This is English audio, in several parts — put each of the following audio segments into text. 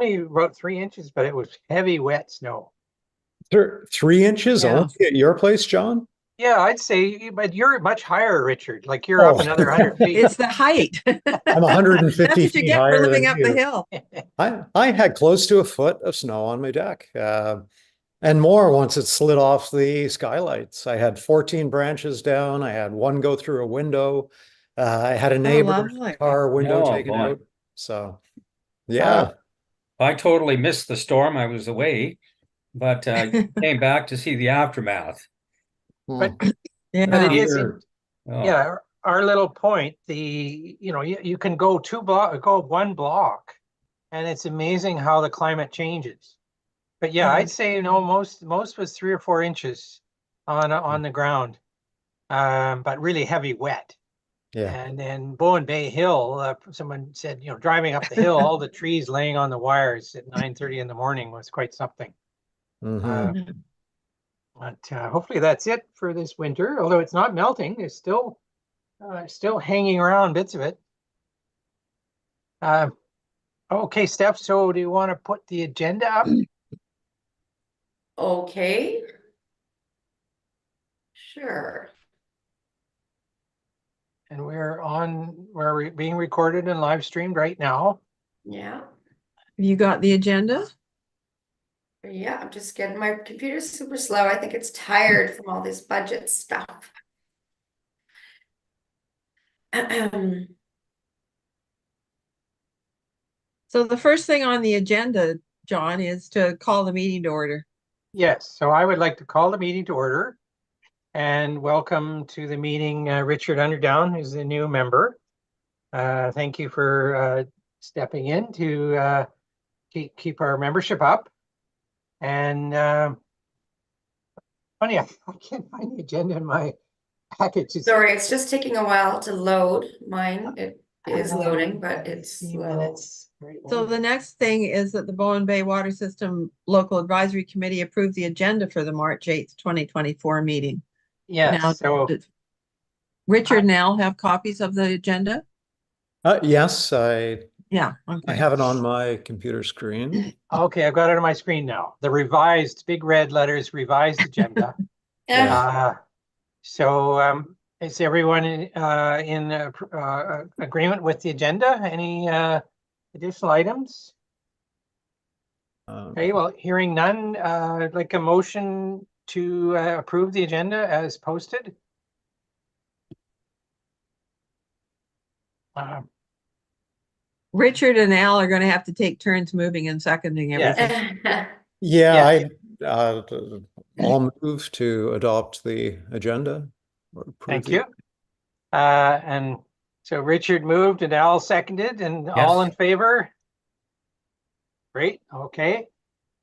only about 3 inches, but it was heavy, wet snow. 3 inches Yeah. only at your place, John? Yeah, I'd say, but you're much higher, Richard. Like you're up Oh, another 100 feet. It's the height. I'm 150 That's what you feet get for higher living than up the you. hill. I had close to a foot of snow on my deck, and more once it slid off the skylights. I had 14 branches down. I had one go through a window. I had a Oh, neighbor's lovely. car window Oh, taken boy. out. So, yeah. I totally missed the storm. I was away, but came back to see the aftermath. But Hmm. but it Yeah. is, Here, oh, yeah, our little point, you can go one block, and it's amazing how the climate changes. But yeah, I'd say, most was 3 or 4 inches on the ground, but really heavy wet. Yeah. And then Bowen Bay Hill, someone said, driving up the hill, all the trees laying on the wires at 9:30 in the morning was quite something. Mhm. But hopefully that's it for this winter. Although it's not melting, there's still hanging around bits of it. Okay, Steph. So do you want to put the agenda up? Okay. Sure. And we're being recorded and live streamed right now. Yeah. You got the agenda? Yeah, I'm just getting my computer super slow. I think it's tired from all this budget stuff. So the first thing on the agenda, John, is to call the meeting to order. Yes. So I would like to call the meeting to order and welcome to the meeting Richard Underdown, who's the new member. Thank you for stepping in to keep our membership up. And funny, I can't find the agenda in my package. Sorry, it's just taking a while to load. Mine, it is loading, but it's slow. So the next thing is that the Bowen Bay Water System Local Advisory Committee approved the agenda for the March 8th, 2024 meeting. Yes. Now, So Richard and Al have copies of the agenda? Yes, Yeah. I Okay. have it on my computer screen. okay, I've got it on my screen now. The revised, big red letters, revised agenda. Yeah. So is everyone in agreement with the agenda? Any additional items? Okay, well, hearing none, I'd like a motion to approve the agenda as posted. Richard and Al are going to have to take turns moving and seconding Yes. everything. Yeah, I'll move to adopt the agenda. Or approve Thank the- you. And so Richard moved and Al seconded, and all in favor? Great. Okay.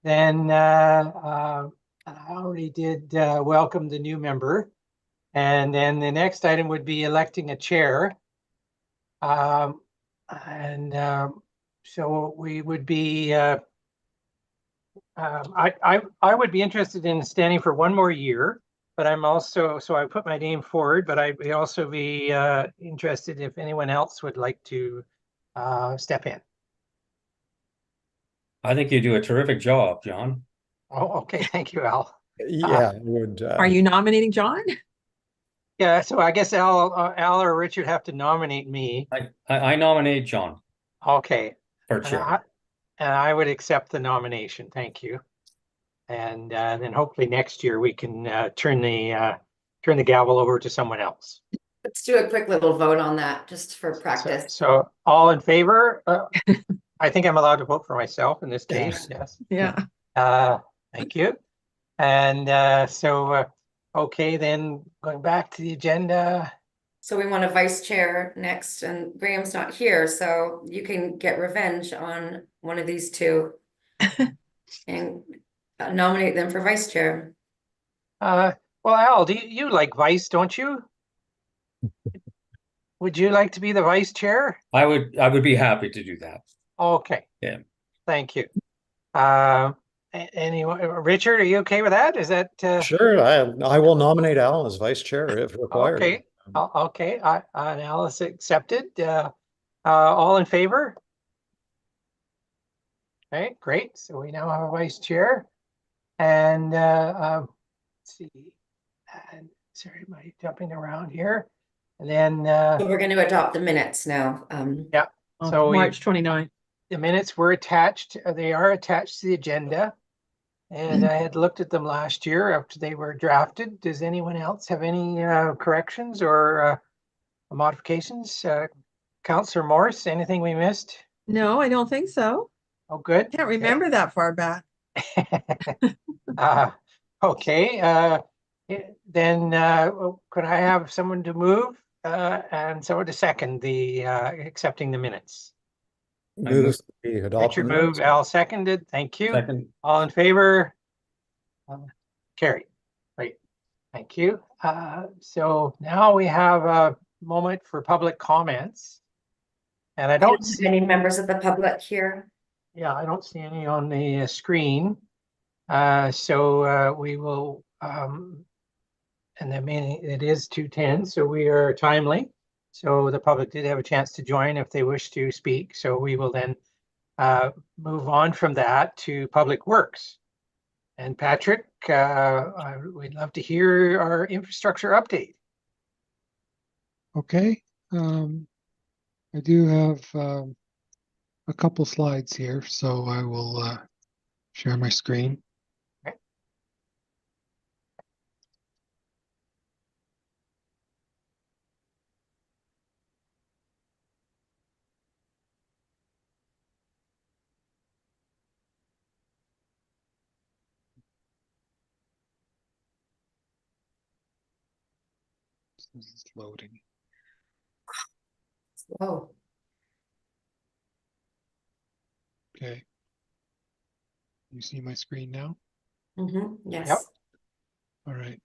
Then I already did welcome the new member. And then the next item would be electing a chair. So we would be, I would be interested in standing for one more year, but I'm also, so I put my name forward, but I'd also be interested if anyone else would like to step in. I think you do a terrific job, John. Oh, okay. Thank you, Al. Yeah, I would. Are you nominating John? Yeah, so I guess Al or Richard have to nominate me. I nominate John Okay. for chair. And I would accept the nomination. Thank you. And then hopefully next year we can turn the gavel over to someone else. Let's do a quick little vote on that just for practice. So all in favor? I think I'm allowed to vote for myself in this case. Yes. Yeah. Thank you. And okay, then going back to the agenda. So we want a vice chair next, and Graham's not here, so you can get revenge on one of these two and nominate them for vice chair. Well, Al, you like vice, don't you? Would you like to be the vice chair? I would be happy to do that. Okay. Yeah. Thank you. Anyone, Richard, are you okay with that? Is that Sure, I will nominate Al as vice chair if required. okay? Okay, Alice accepted. All in favor? Okay, great. So we now have a vice chair. And let's see. And sorry, am I jumping around here? And then So we're going to adopt the minutes now. yeah. Oh, So March 29th. the minutes were attached. They are attached to the agenda. And I had looked at them last year after they were drafted. Does anyone else have any corrections or modifications? Councillor Morse, anything we missed? No, I don't think so. Oh, good. Can't remember that far back. Okay, then could I have someone to move and someone to second the accepting the minutes? Move the adopt the Richard minutes. moved, Al seconded. Thank you. Second. All in favor? Carry. Great. Thank you. So now we have a moment for public comments. And I don't see any members of the public here. Yeah, I don't see any on the screen. We will, and I mean, it is 2:10, so we are timely. So the public did have a chance to join if they wish to speak. So we will then move on from that to Public Works. And Patrick, we'd love to hear our infrastructure update. Okay, I do have a couple slides here, so I will share my screen. Okay. This is loading. Whoa. Okay. You see my screen now? Yes. Yep. All right.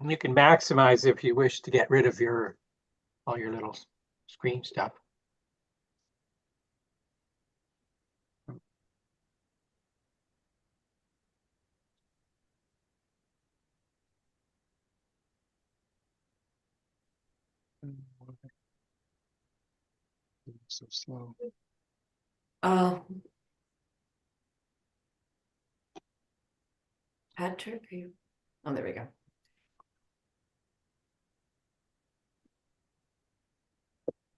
And you can maximize if you wish to get rid of all your little screen stuff. So slow. Patrick, are you? Oh, there we go.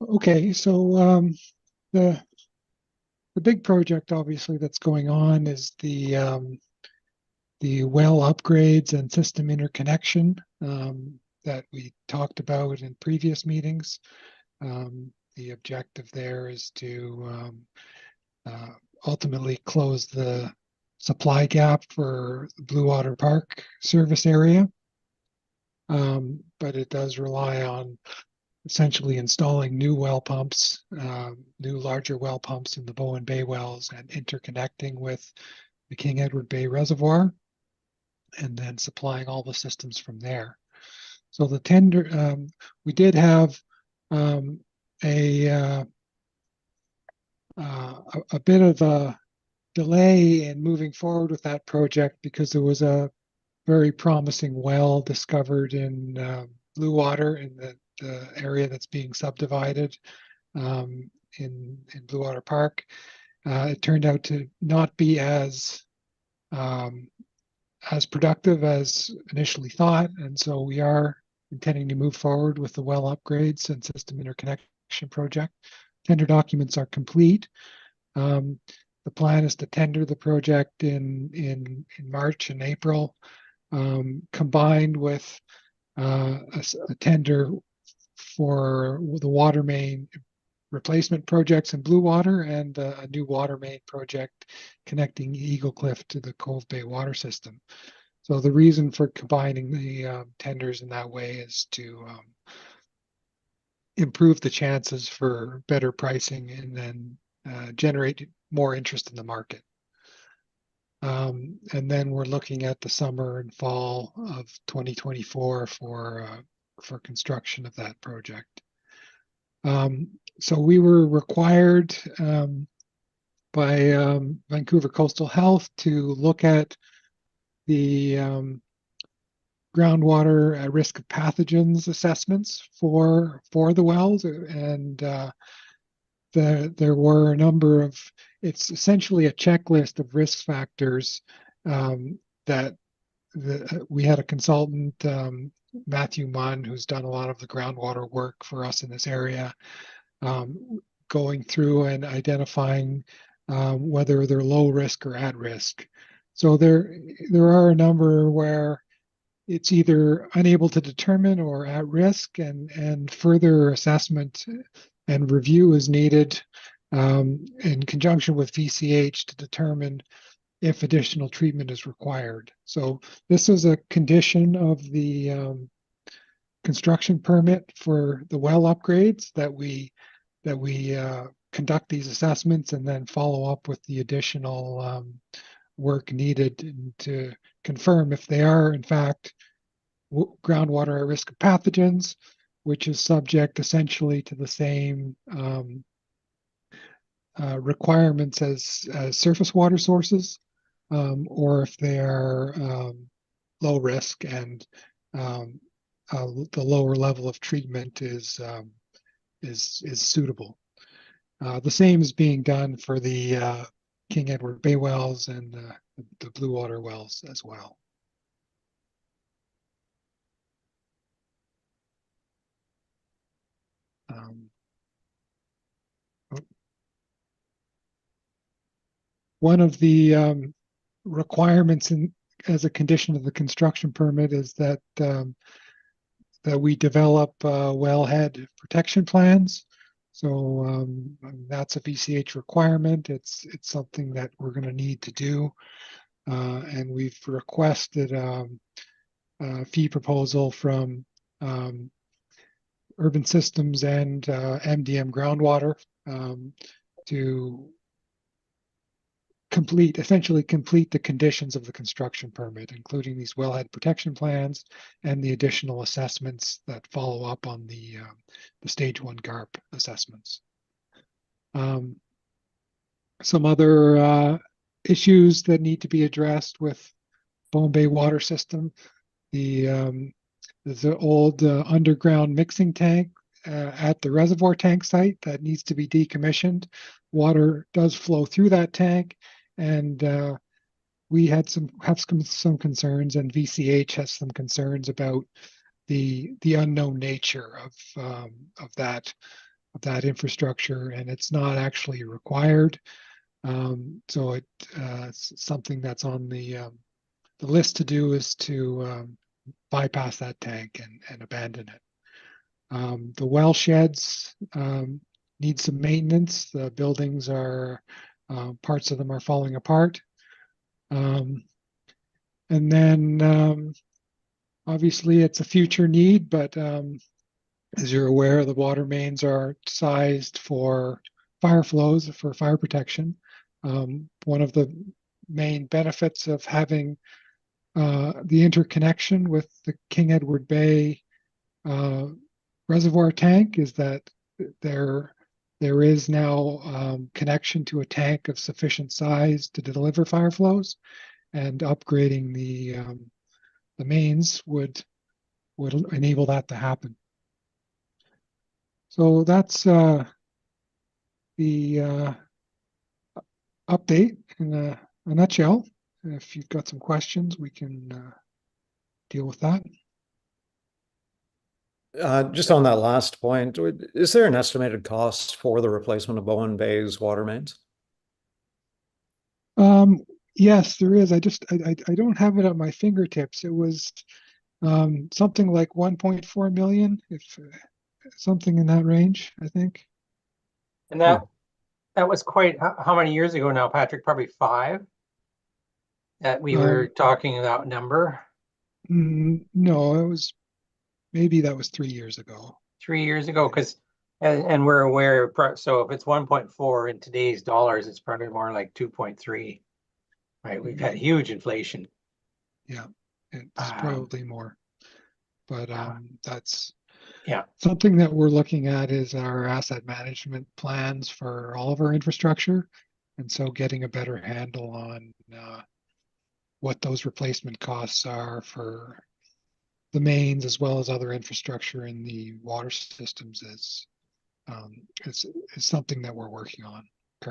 Okay, so the big project obviously that's going on is the well upgrades and system interconnection that we talked about in previous meetings. The objective there is to ultimately close the supply gap for the Blue Water Park service area. But it does rely on essentially installing new well pumps, new larger well pumps in the Bowen Bay wells and interconnecting with the King Edward Bay Reservoir, and then supplying all the systems from there. So the tender, we did have a bit of a delay in moving forward with that project because there was a very promising well discovered in Blue Water in the area that's being subdivided in Blue Water Park. It turned out to not be as productive as initially thought, and so we are intending to move forward with the well upgrades and system interconnection project. Tender documents are complete. The plan is to tender the project in March and April, combined with a tender for the water main replacement projects in Blue Water and a new water main project connecting Eagle Cliff to the Cove Bay water system. So the reason for combining the tenders in that way is to improve the chances for better pricing and then generate more interest in the market. And then we're looking at the summer and fall of 2024 for construction of that project. So we were required by Vancouver Coastal Health to look at the groundwater at risk of pathogens assessments for the wells, and there were a number of it's essentially a checklist of risk factors that we had a consultant, Matthew Munn, who's done a lot of the groundwater work for us in this area, going through and identifying whether they're low risk or at risk. So there are a number where it's either unable to determine or at risk, and further assessment and review is needed in conjunction with VCH to determine if additional treatment is required. So this is a condition of the construction permit for the well upgrades that we conduct these assessments and then follow up with the additional work needed to confirm if they are in fact groundwater at risk of pathogens, which is subject essentially to the same requirements as surface water sources, or if they are low risk and the lower level of treatment is suitable. The same is being done for the King Edward Bay wells and the Blue Water wells as well. One of the requirements as a condition of the construction permit is that that we develop wellhead protection plans. So that's a VCH requirement. It's something that we're going to need to do, and we've requested a fee proposal from Urban Systems and MDM Groundwater to essentially complete the conditions of the construction permit, including these wellhead protection plans and the additional assessments that follow up on the stage 1 GARP assessments. Some other issues that need to be addressed with Bowen Bay water system. There's an old underground mixing tank at the reservoir tank site that needs to be decommissioned. Water does flow through that tank, and we have some concerns, and VCH has some concerns about the unknown nature of that infrastructure, and it's not actually required. So it's something that's on the list to do is to bypass that tank and abandon it. The well sheds need some maintenance. The buildings are parts of them are falling apart. And then obviously it's a future need, but as you're aware, the water mains are sized for fire flows, for fire protection. One of the main benefits of having the interconnection with the King Edward Bay reservoir tank is that there is now connection to a tank of sufficient size to deliver fire flows, and upgrading the mains would enable that to happen. So that's the update in a nutshell. If you've got some questions, we can deal with that. Just on that last point, is there an estimated cost for the replacement of Bowen Bay's water mains? Yes, there is. I don't have it at my fingertips. It was something like 1.4 million, if something in that range, I think. And that was quite, how many years ago now, Patrick? Probably 5 that we were talking about number. No, it was maybe that was 3 years ago. 3 years ago, because and we're aware, so if it's 1.4 in today's dollars, it's probably more like 2.3, right? We've had huge inflation. Yeah, it's probably more, but that's yeah, something that we're looking at is our asset management plans for all of our infrastructure, and so getting a better handle on what those replacement costs are for the mains as well as other infrastructure in the water systems is something that we're working on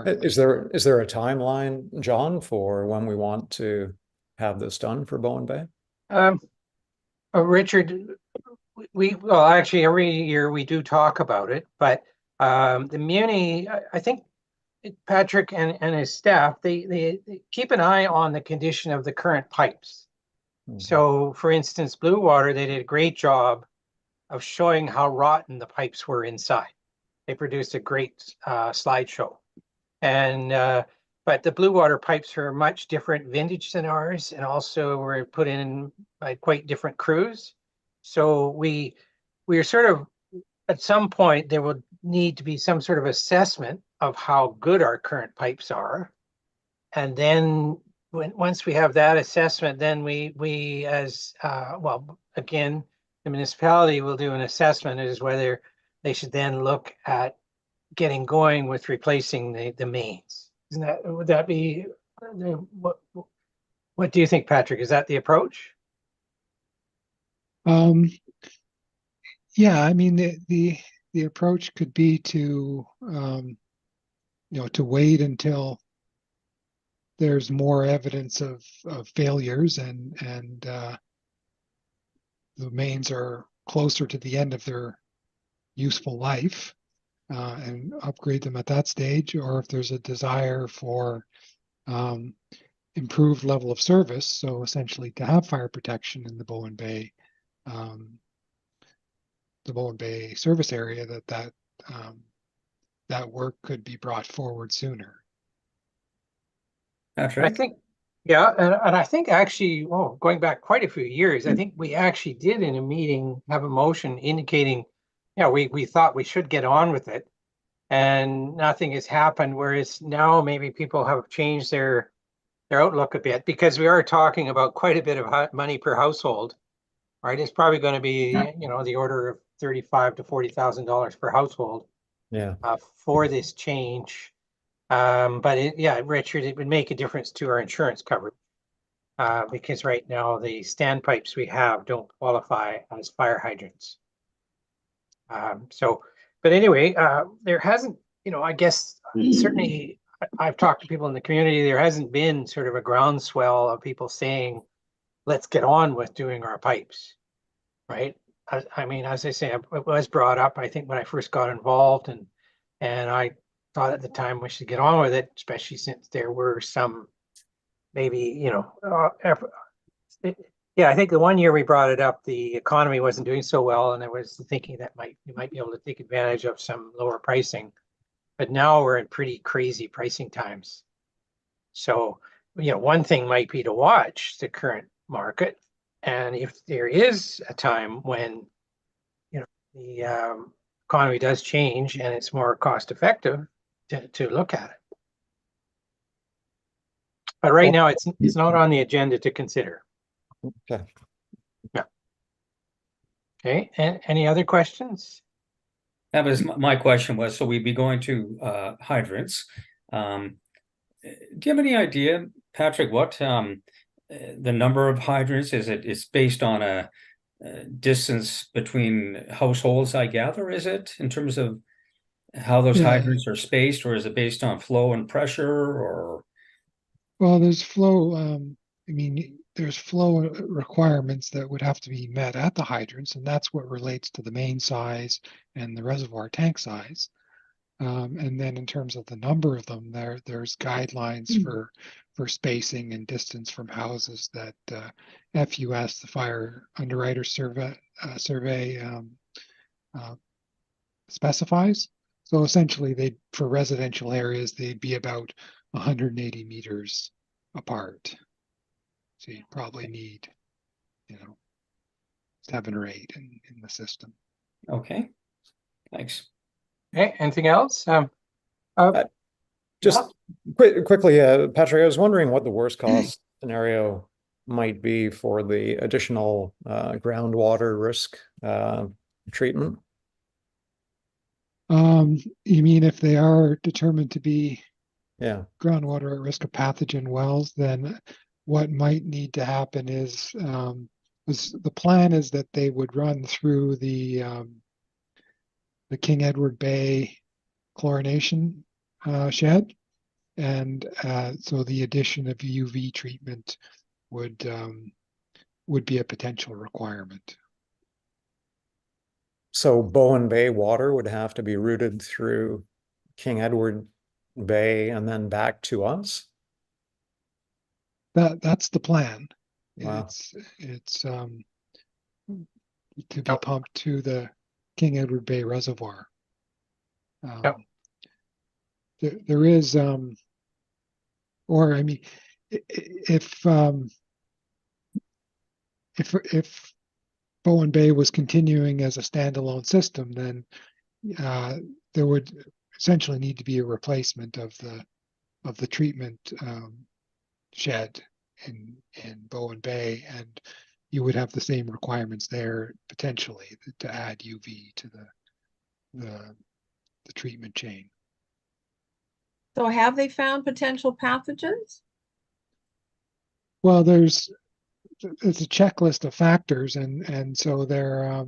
currently. Is there a timeline, John, for when we want to have this done for Bowen Bay? Richard, well, actually, every year we do talk about it, but the Muni, I think Patrick and his staff, they keep an eye on the condition of the current pipes. So, for instance, Blue Water, they did a great job of showing how rotten the pipes were inside. They produced a great slideshow. And but the Blue Water pipes are much different vintage than ours, and also were put in by quite different crews. So we are sort of, at some point there will need to be some sort of assessment of how good our current pipes are, and then once we have that assessment, then we as well, again, the municipality will do an assessment as whether they should then look at getting going with replacing the mains. Would that be what do you think, Patrick? Is that the approach? Yeah, I mean the approach could be to to wait until there's more evidence of failures and the mains are closer to the end of their useful life, and upgrade them at that stage, or if there's a desire for improved level of service, so essentially to have fire protection in the Bowen Bay service area, that work could be brought forward sooner. I Patrick? think, yeah, and I think actually, going back quite a few years, I think we actually did in a meeting have a motion indicating, yeah, we thought we should get on with it, and nothing has happened. Whereas now maybe people have changed their outlook a bit, because we are talking about quite a bit of money per household, right? It's probably going to be, the order of $35,000 to $40,000 per household. Yeah. For this change. But yeah, Richard, it would make a difference to our insurance coverage, because right now the standpipes we have don't qualify as fire hydrants. But anyway, there hasn't, I guess certainly I've talked to people in the community. There hasn't been sort of a groundswell of people saying, let's get on with doing our pipes, right? I mean, as I say, it was brought up, I think, when I first got involved, and I thought at the time we should get on with it, especially since there were some maybe, yeah, I think the one year we brought it up, the economy wasn't doing so well, and there was the thinking that we might be able to take advantage of some lower pricing. But now we're in pretty crazy pricing times. So, one thing might be to watch the current market. And if there is a time when, the economy does change and it's more cost effective to look at it. But right now it's not on the agenda to consider. Okay. Yeah. Okay. And any other questions? That was my question was, so we'd be going to hydrants. Do you have any idea, Patrick, what the number of hydrants is? It's based on a distance between households, I gather, is it, in terms of how those hydrants are spaced, or is it based on flow and pressure, or? Well, there's flow. There's flow requirements that would have to be met at the hydrants, and that's what relates to the main size and the reservoir tank size. And then in terms of the number of them, there's guidelines for spacing and distance from houses that FUS, the Fire Underwriter Survey, specifies. So essentially, for residential areas, they'd be about 180 meters apart. So you probably need, 7 or 8 in the system. Okay, thanks. Okay, anything else? Just quickly, Patrick, I was wondering what the worst cost scenario might be for the additional groundwater risk treatment. You mean if they are determined to be groundwater at risk of pathogen wells, then what might need to happen is the plan is that they would run through the King Edward Bay chlorination shed, And so the addition of UV treatment would be a potential requirement. So Bowen Bay water would have to be routed through King Edward Bay and then back to us? That's the plan. Wow. It's to be pumped to the King Edward Bay Reservoir. Yep. There is, or I mean, if Bowen Bay was continuing as a standalone system, then there would essentially need to be a replacement of the treatment shed in Bowen Bay, and you would have the same requirements there potentially to add UV to the treatment chain. So have they found potential pathogens? Well, it's a checklist of factors, and so they're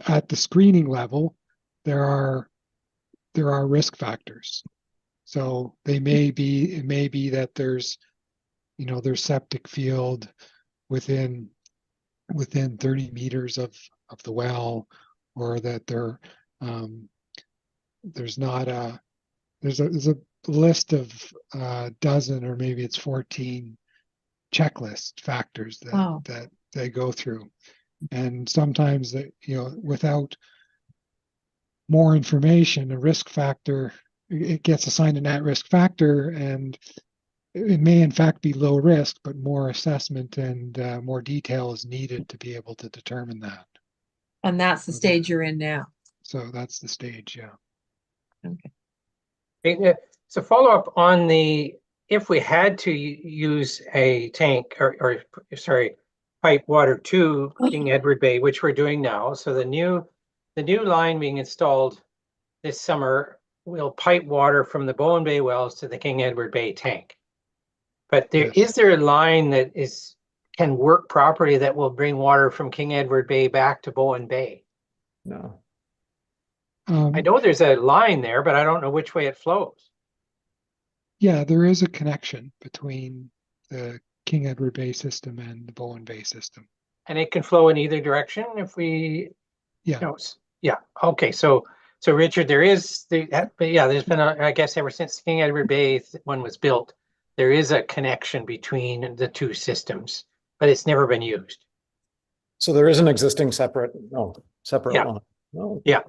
at the screening level, there are risk factors. So it may be that there's septic field within 30 meters of the well, or that there's a list of dozen, or maybe it's 14 checklist factors that they go through. And sometimes that, without more information, a risk factor, it gets assigned an at-risk factor, and it may in fact be low risk, but more assessment and more detail is needed to be able to determine that. And that's the stage you're in now. So that's the stage, yeah. Okay. So follow up on if we had to use a tank or sorry, pipe water to King Edward Bay, which we're doing now. So the new line being installed this summer will pipe water from the Bowen Bay wells to the King Edward Bay tank. But is there a line that can work properly that will bring water from King Edward Bay back to Bowen Bay? No. I know there's a line there, but I don't know which way it flows. Yeah, there is a connection between the King Edward Bay system and the Bowen Bay system. And it can flow in either direction if we. Yeah. Yeah. Okay. So Richard, there's been I guess ever since King Edward Bay one was built, there is a connection between the two systems, but it's never been used. So there is an existing separate line. Oh. Yeah.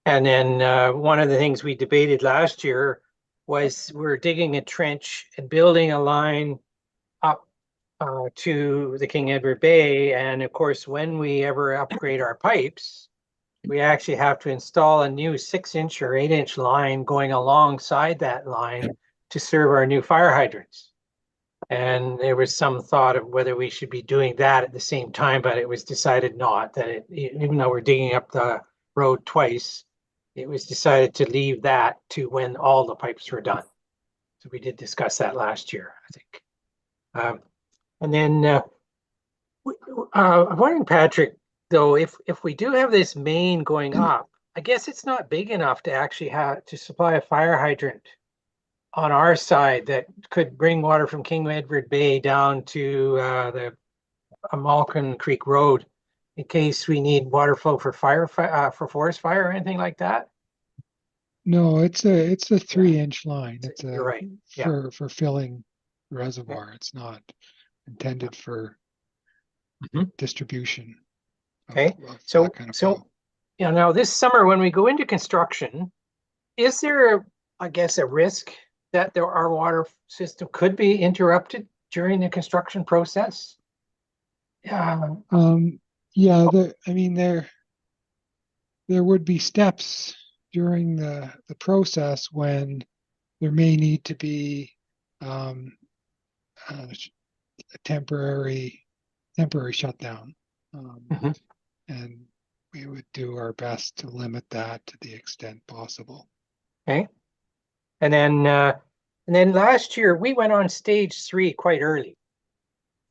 And then one of the things we debated last year was we're digging a trench and building a line up to the King Edward Bay. And of course, when we ever upgrade our pipes, we actually have to install a new 6-inch or 8-inch line going alongside that line to serve our new fire hydrants. And there was some thought of whether we should be doing that at the same time, but it was decided not, that even though we're digging up the road twice, it was decided to leave that to when all the pipes were done. So we did discuss that last year, I think. And then I'm wondering, Patrick, though, if we do have this main going up, I guess it's not big enough to actually have to supply a fire hydrant on our side that could bring water from King Edward Bay down to the Malkin Creek Road in case we need water flow for for forest fire or anything like that. No, it's a 3-inch line. It's You're right. Yeah. For filling the reservoir. It's not intended for distribution. Okay. Of that kind of flow. Now this summer when we go into construction, is there, I guess, a risk that our water system could be interrupted during the construction process? Yeah, there would be steps during the process when there may need to be a temporary shutdown, and we would do our best to limit that to the extent possible. Okay, and then last year we went on stage 3 quite early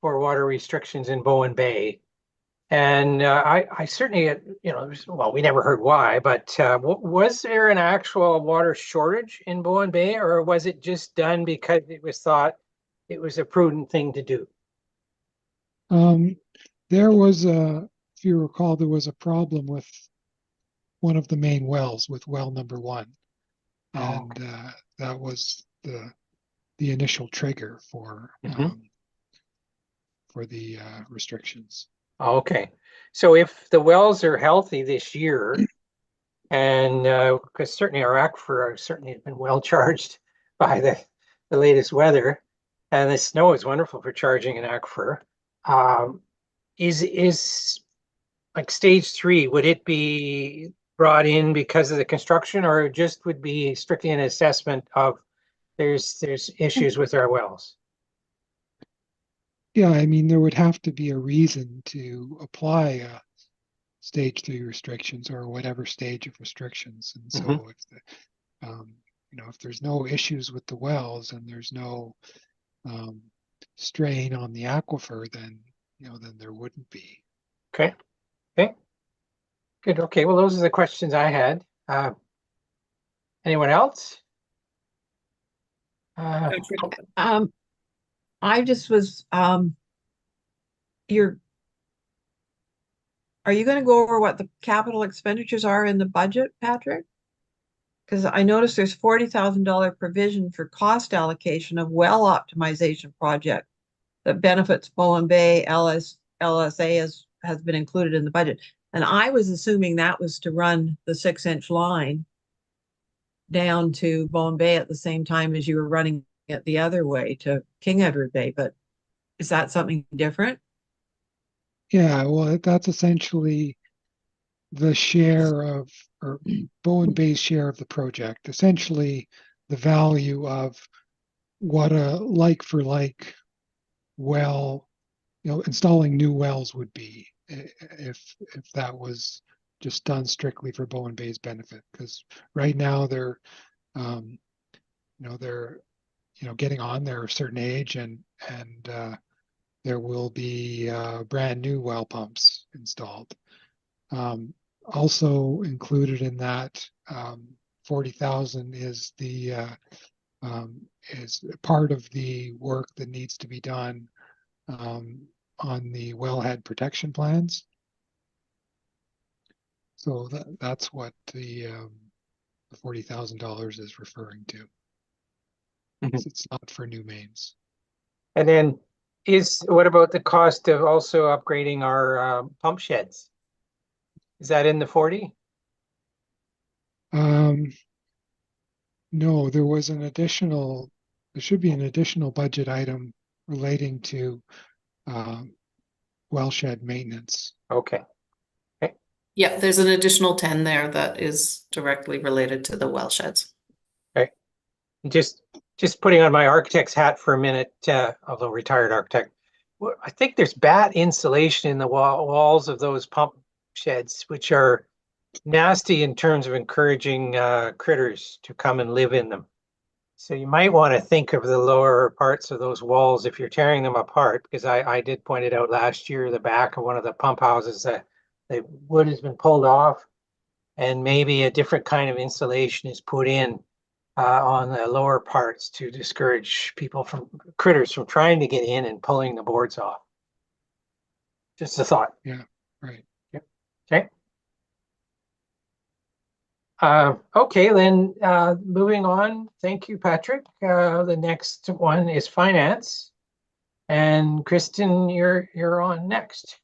for water restrictions in Bowen Bay. And I certainly, well, we never heard why, but was there an actual water shortage in Bowen Bay, or was it just done because it was thought it was a prudent thing to do? There was if you recall, there was a problem with one of the main wells, with well number 1. Oh. And that was the initial trigger for the restrictions. Okay, so if the wells are healthy this year, and because certainly our aquifer certainly has been well charged by the latest weather, and the snow is wonderful for charging an aquifer. Is like stage 3, would it be brought in because of the construction, or just would be strictly an assessment of there's issues with our wells? Yeah, I mean, there would have to be a reason to apply stage 3 restrictions or whatever stage of restrictions. And so if if there's no issues with the wells and there's no strain on the aquifer, then there wouldn't be. Okay. Good. Okay. Well, those are the questions I had. Anyone else? I just was, are you going to go over what the capital expenditures are in the budget, Patrick? Because I noticed there's $40,000 provision for cost allocation of well optimization project that benefits Bowen Bay. LSA has been included in the budget. And I was assuming that was to run the 6-inch line down to Bowen Bay at the same time as you were running it the other way to King Edward Bay. But is that something different? Yeah, well, that's essentially the share of, or Bowen Bay's share of the project, essentially the value of what a like for like well, installing new wells would be if that was just done strictly for Bowen Bay's benefit. Because right now they're getting on, they're a certain age, and there will be brand new well pumps installed. Also included in that 40,000 is is part of the work that needs to be done on the wellhead protection plans. So that's what the $40,000 is referring to. It's not for new mains. And then what about the cost of also upgrading our pump sheds? Is that in the 40? No, there should be an additional budget item relating to well shed maintenance. Okay. Yeah, there's an additional 10 there that is directly related to the well sheds. Okay. Just putting on my architect's hat for a minute, although retired architect, I think there's bat insulation in the walls of those pump sheds, which are nasty in terms of encouraging critters to come and live in them. So you might want to think of the lower parts of those walls if you're tearing them apart, because I did point it out last year, the back of one of the pump houses, that the wood has been pulled off, and maybe a different kind of insulation is put in on the lower parts to discourage critters from trying to get in and pulling the boards off. Just a thought. Yeah, right. Yep. Okay. Okay, then moving on. Thank you, Patrick. The next one is finance, and Kristen, you're on next.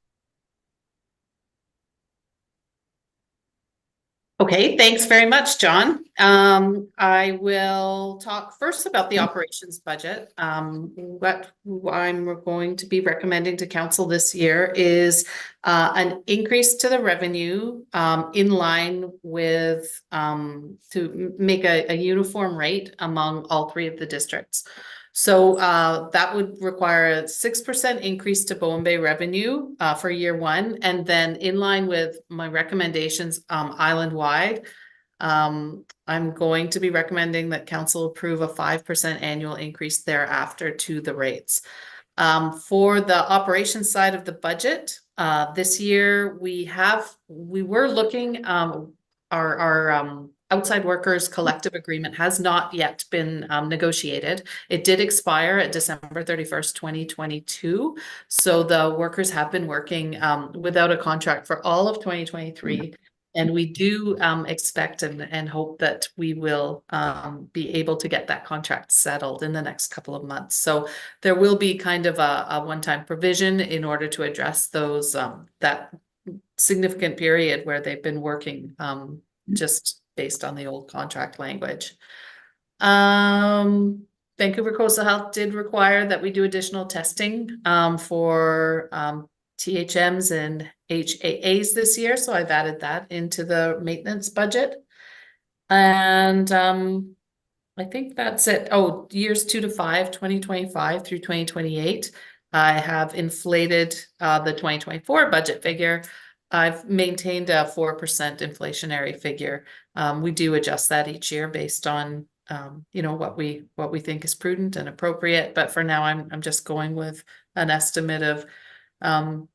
Okay, thanks very much, John. I will talk first about the operations budget. What I'm going to be recommending to council this year is an increase to the revenue in line with to make a uniform rate among all 3 of the districts. So that would require a 6% increase to Bowen Bay revenue for year 1. And then in line with my recommendations island-wide, I'm going to be recommending that council approve a 5% annual increase thereafter to the rates. For the operations side of the budget, This year we were looking, our outside workers collective agreement has not yet been negotiated. It did expire at December 31st, 2022. So the workers have been working without a contract for all of 2023. And we do expect and hope that we will be able to get that contract settled in the next couple of months. So there will be kind of a one-time provision in order to address those that significant period where they've been working just based on the old contract language. Vancouver Coastal Health did require that we do additional testing for THMs and HAAs this year, so I've added that into the maintenance budget. And I think that's it. Oh, years 2 to 5, 2025 through 2028. I have inflated the 2024 budget figure. I've maintained a 4% inflationary figure. We do adjust that each year based on you know, what we think is prudent and appropriate. But for now, I'm just going with an estimate of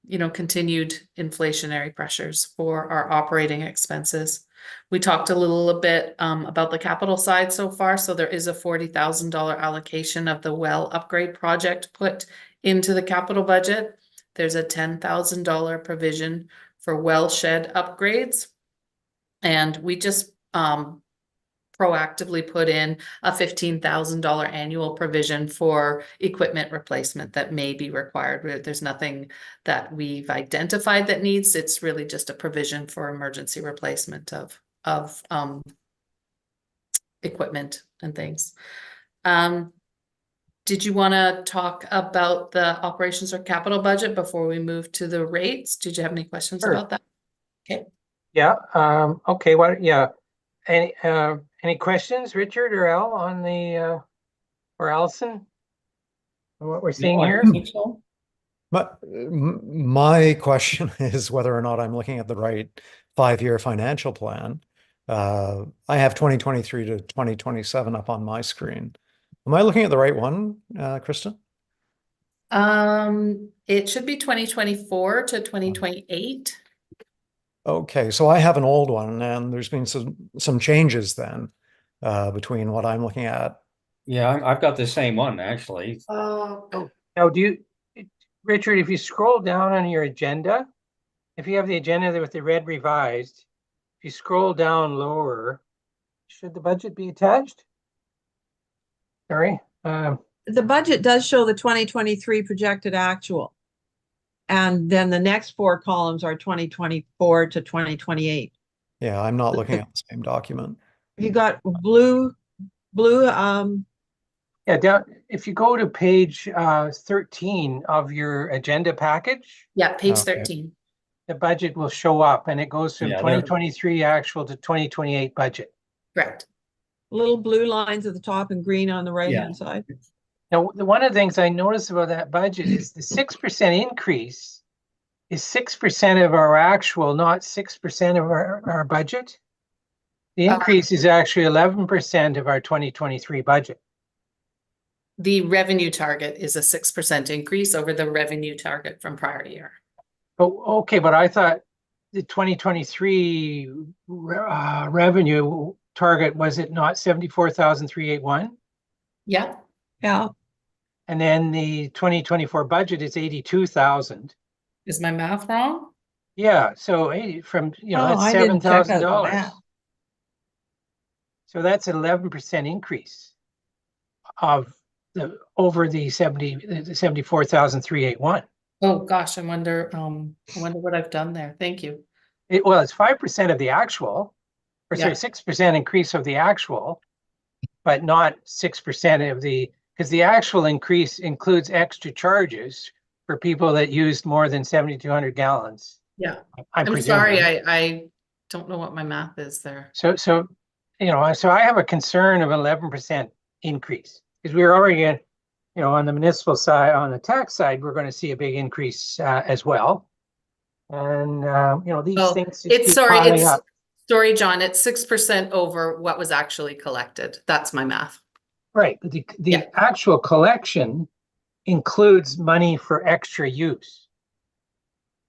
you know, continued inflationary pressures for our operating expenses. We talked a little bit about the capital side so far. So there is a $40,000 allocation of the well upgrade project put into the capital budget. There's a $10,000 provision for well shed upgrades. And we just proactively put in a $15,000 annual provision for equipment replacement that may be required. There's nothing that we've identified that needs. It's really just a provision for emergency replacement of equipment and things. Did you want to talk about the operations or capital budget before we move to the rates? Did you have any questions about that? Okay. Yeah. Okay. Yeah. Any questions, Richard or Al, on the or Allison, on what we're seeing here? But my question is whether or not I'm looking at the right 5-year financial plan. I have 2023 to 2027 up on my screen. Am I looking at the right one, Krista? It should be 2024 to 2028. Okay, so I have an old one, and there's been some changes then between what I'm looking at. Yeah, I've got the same one actually. Now, Richard, if you scroll down on your agenda, if you have the agenda there with the red revised, if you scroll down lower, should the budget be attached? Sorry. The budget does show the 2023 projected actual. And then the next 4 columns are 2024 to 2028. Yeah, I'm not looking at the same document. You got blue, Yeah, down, if you go to page 13 of your agenda package, Yeah, page Okay. 13. the budget will show up and it goes from Yeah, there- 2023 actual to 2028 budget. Correct. little blue lines at the top and green on the right-hand side. Now, one of the things I noticed about that budget is the 6% increase is 6% of our actual, not 6% of our budget. The increase is actually 11% of our 2023 budget. The revenue target is a 6% increase over the revenue target from prior year. Oh, okay, but I thought the 2023 revenue target, was it not 74,381? Yeah. Yeah, And then the 2024 budget is 82,000. Is my math wrong? Yeah, so 80 from, you know, Oh, that's I didn't check out the $7,000. math. So that's an 11% increase of over the 74,381. Oh gosh, I wonder what I've done there. Thank you. Well, it's 5% of the actual, or sorry, Yeah. 6% increase of the actual, but not 6% of the, because the actual increase includes extra charges for people that used more than 7,200 gallons. Yeah. I'm I'm sorry, presuming. I don't know what my math is there. So, you know, so I have a concern of 11% increase because we're already, you know, on the municipal side, on the tax side, we're going to see a big increase as well. And, you know, these Well, things just it's keep sorry, piling it's up. sorry, John, it's 6% over what was actually collected. That's my math. Right, but the Yeah. actual collection includes money for extra use.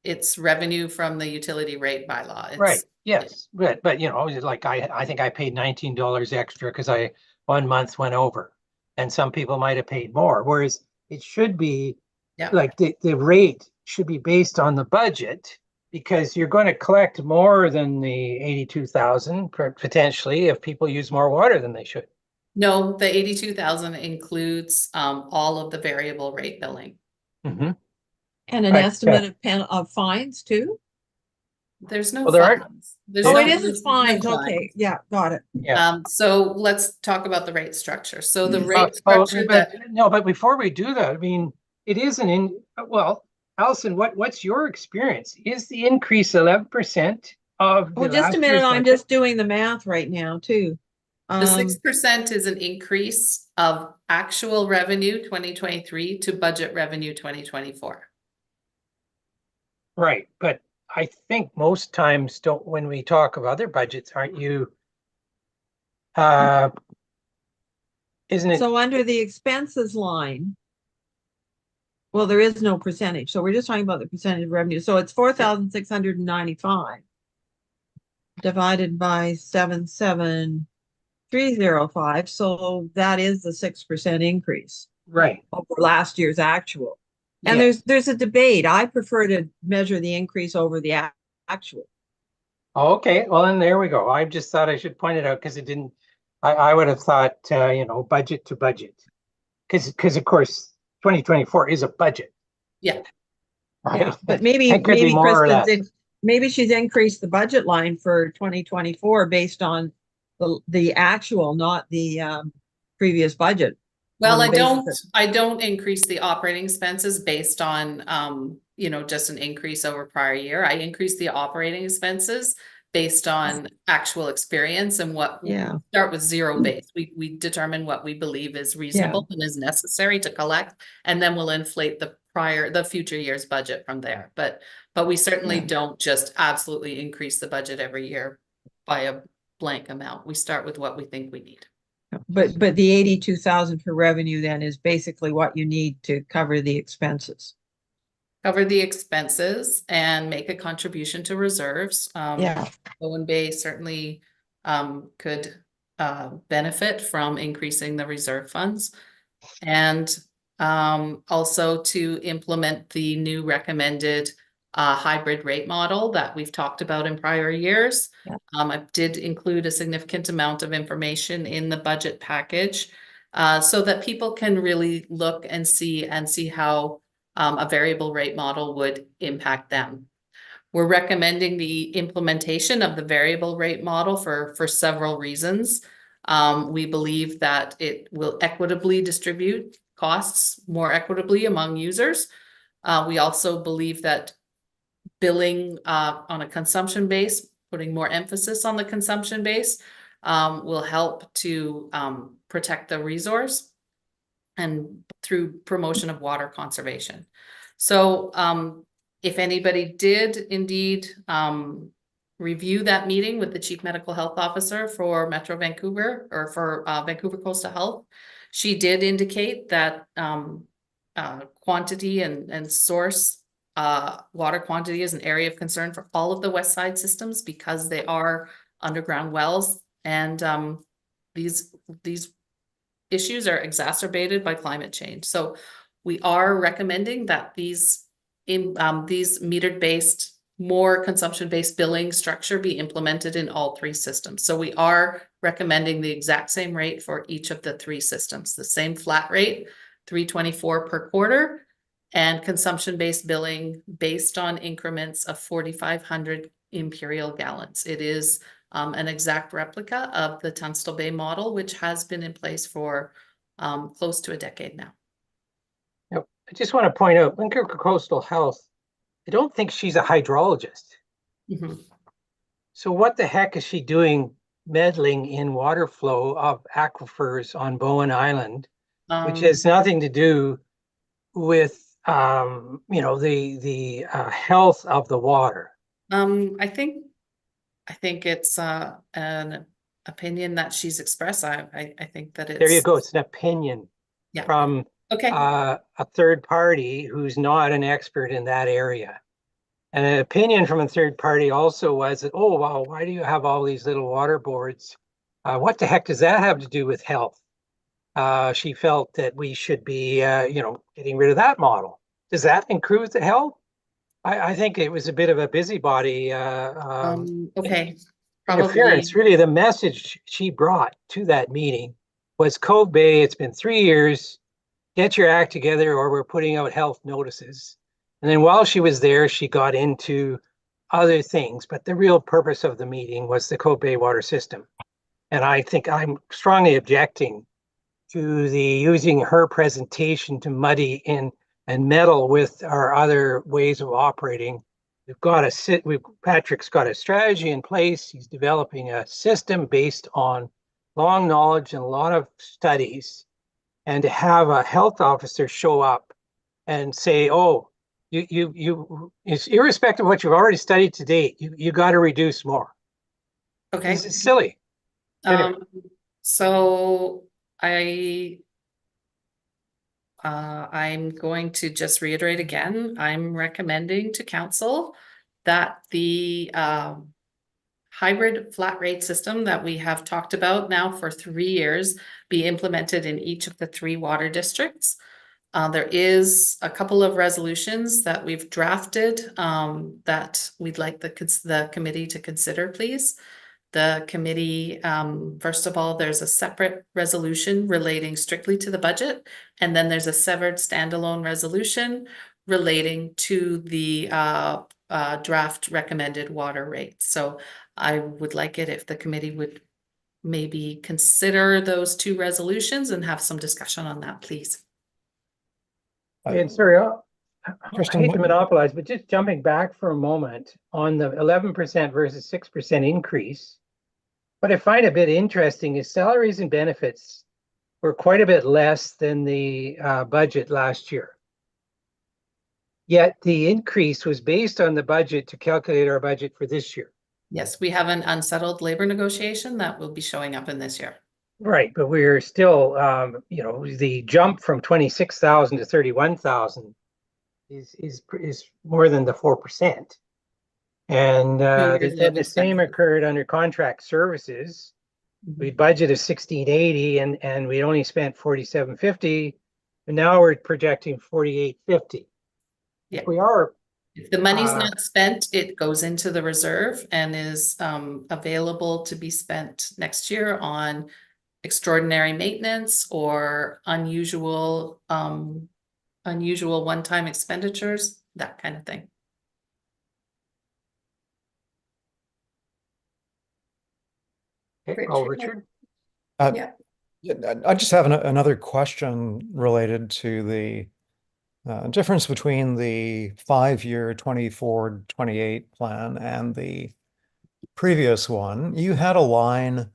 it's revenue from the utility rate bylaw. It's, Right, yes, but you know, like I think I paid $19 extra because I 1 month went over. And some people might have paid more, whereas it should be Yeah. like the rate should be based on the budget, because you're going to collect more than the 82,000 potentially if people use more water than they should. No, the 82,000 includes all of the variable rate billing. Mhm. And an But, estimate of fines too? There's no Well, there aren't- fines. There's Oh, no- it isn't there's no fines. fines. Okay, yeah, got it. Yeah. So let's talk about the rate structure. So the Oh, rate structure but that, no, but before we do that, I mean, it isn't in, well, Allison, what's your experience? Is the increase 11% of the Oh, just a last minute, year's I'm budget? just doing the math right now too. the 6% is an increase of actual revenue 2023 to budget revenue 2024. Right, but I think most times don't, when we talk of other budgets, aren't you? Isn't it? So under the expenses line, well, there is no percentage, so we're just talking about the percentage of revenue. So it's 4,695 divided by 7,7,305. So that is the 6% increase Right. over last year's actual. And Yeah. there's a debate. I prefer to measure the increase over the actual. Okay, well, then there we go. I just thought I should point it out because it didn't, I would have thought, you know, budget to budget. Because of course, 2024 is a budget. Yeah. Right? Yeah, but maybe It could be more or Kristen's less. maybe she's increased the budget line for 2024 based on the actual, not the previous budget. Well, on the basis I don't increase the operating expenses based on, you know, just an increase over prior year. I increase the operating expenses based on actual experience and what we Yeah. start with zero base. We determine what we believe is reasonable and is necessary to collect, and then we'll inflate the future year's budget from there. But we certainly don't just absolutely increase the budget every year by a blank amount. We start with what we think we need. But the 82,000 for revenue then is basically what you need to cover the expenses. Cover the expenses and make a contribution to reserves. Bowen Bay certainly could benefit from increasing the reserve funds, and also to implement the new recommended hybrid rate model that we've talked about in prior years. I did include a significant amount of information in the budget package so that people can really look and see how a variable rate model would impact them. We're recommending the implementation of the variable rate model for several reasons. We believe that it will equitably distribute costs more equitably among users. We also believe that billing on a consumption base, putting more emphasis on the consumption base, will help to protect the resource and through promotion of water conservation. So if anybody did indeed review that meeting with the Chief Medical Health Officer for Metro Vancouver or for Vancouver Coastal Health, she did indicate that quantity and source water quantity is an area of concern for all of the West Side systems because they are underground wells, and these issues are exacerbated by climate change. So we are recommending that these metered based, more consumption based billing structure be implemented in all three systems. So we are recommending the exact same rate for each of the three systems, the same flat rate, $3.24 per quarter, and consumption-based billing based on increments of 4,500 imperial gallons. It is an exact replica of the Tunstall Bay model, which has been in place for close to a decade now. Yep. I just want to point out, Vancouver Coastal Health, I don't think she's a hydrologist. So what the heck is she doing meddling in water flow of aquifers on Bowen Island, which has nothing to do with you know, the health of the water? I think it's an opinion that she's expressed. I think that it's, There you go. It's an opinion from okay. a third party who's not an expert in that area. And an opinion from a third party also was that, oh, wow, why do you have all these little water boards? What the heck does that have to do with health? She felt that we should be, getting rid of that model. Does that improve the health? I think it was a bit of a busybody Okay, interference. probably. Really, the message she brought to that meeting was Cove Bay, it's been 3 years, get your act together or we're putting out health notices. And then while she was there, she got into other things, but the real purpose of the meeting was the Cove Bay water system. And I think I'm strongly objecting to the using her presentation to muddy in and meddle with our other ways of operating. Patrick's got a strategy in place. He's developing a system based on long knowledge and a lot of studies. And to have a health officer show up and say, oh, it's irrespective of what you've already studied to date, you got to reduce more. Okay. It's silly. Anyway. So I'm going to just reiterate again, I'm recommending to council that the hybrid flat rate system that we have talked about now for 3 years be implemented in each of the 3 water districts. There is a couple of resolutions that we've drafted that we'd like the committee to consider, please. The committee, first of all, there's a separate resolution relating strictly to the budget, and then there's a severed standalone resolution relating to the draft recommended water rates. So I would like it if the committee would maybe consider those 2 resolutions and have some discussion on that, please. And sorry, I Kristen, hate to monopolize, but just jumping back for a moment on the 11% versus 6% increase. What I find a bit interesting is salaries and benefits were quite a bit less than the budget last year. Yet the increase was based on the budget to calculate our budget for this year. Yes, we have an unsettled labor negotiation that will be showing up in this year. Right, but we're still, the jump from 26,000 to 31,000 is more than the 4%. And the same occurred under contract services. We budgeted 1680 and we only spent 4750, and now we're projecting 4850. Yeah. If we are, if the money's not spent, it goes into the reserve and is available to be spent next year on extraordinary maintenance or unusual one-time expenditures, that kind of thing. okay, Richard. Yeah. I just have another question related to the difference between the 5-year 24-28 plan and the previous one. You had a line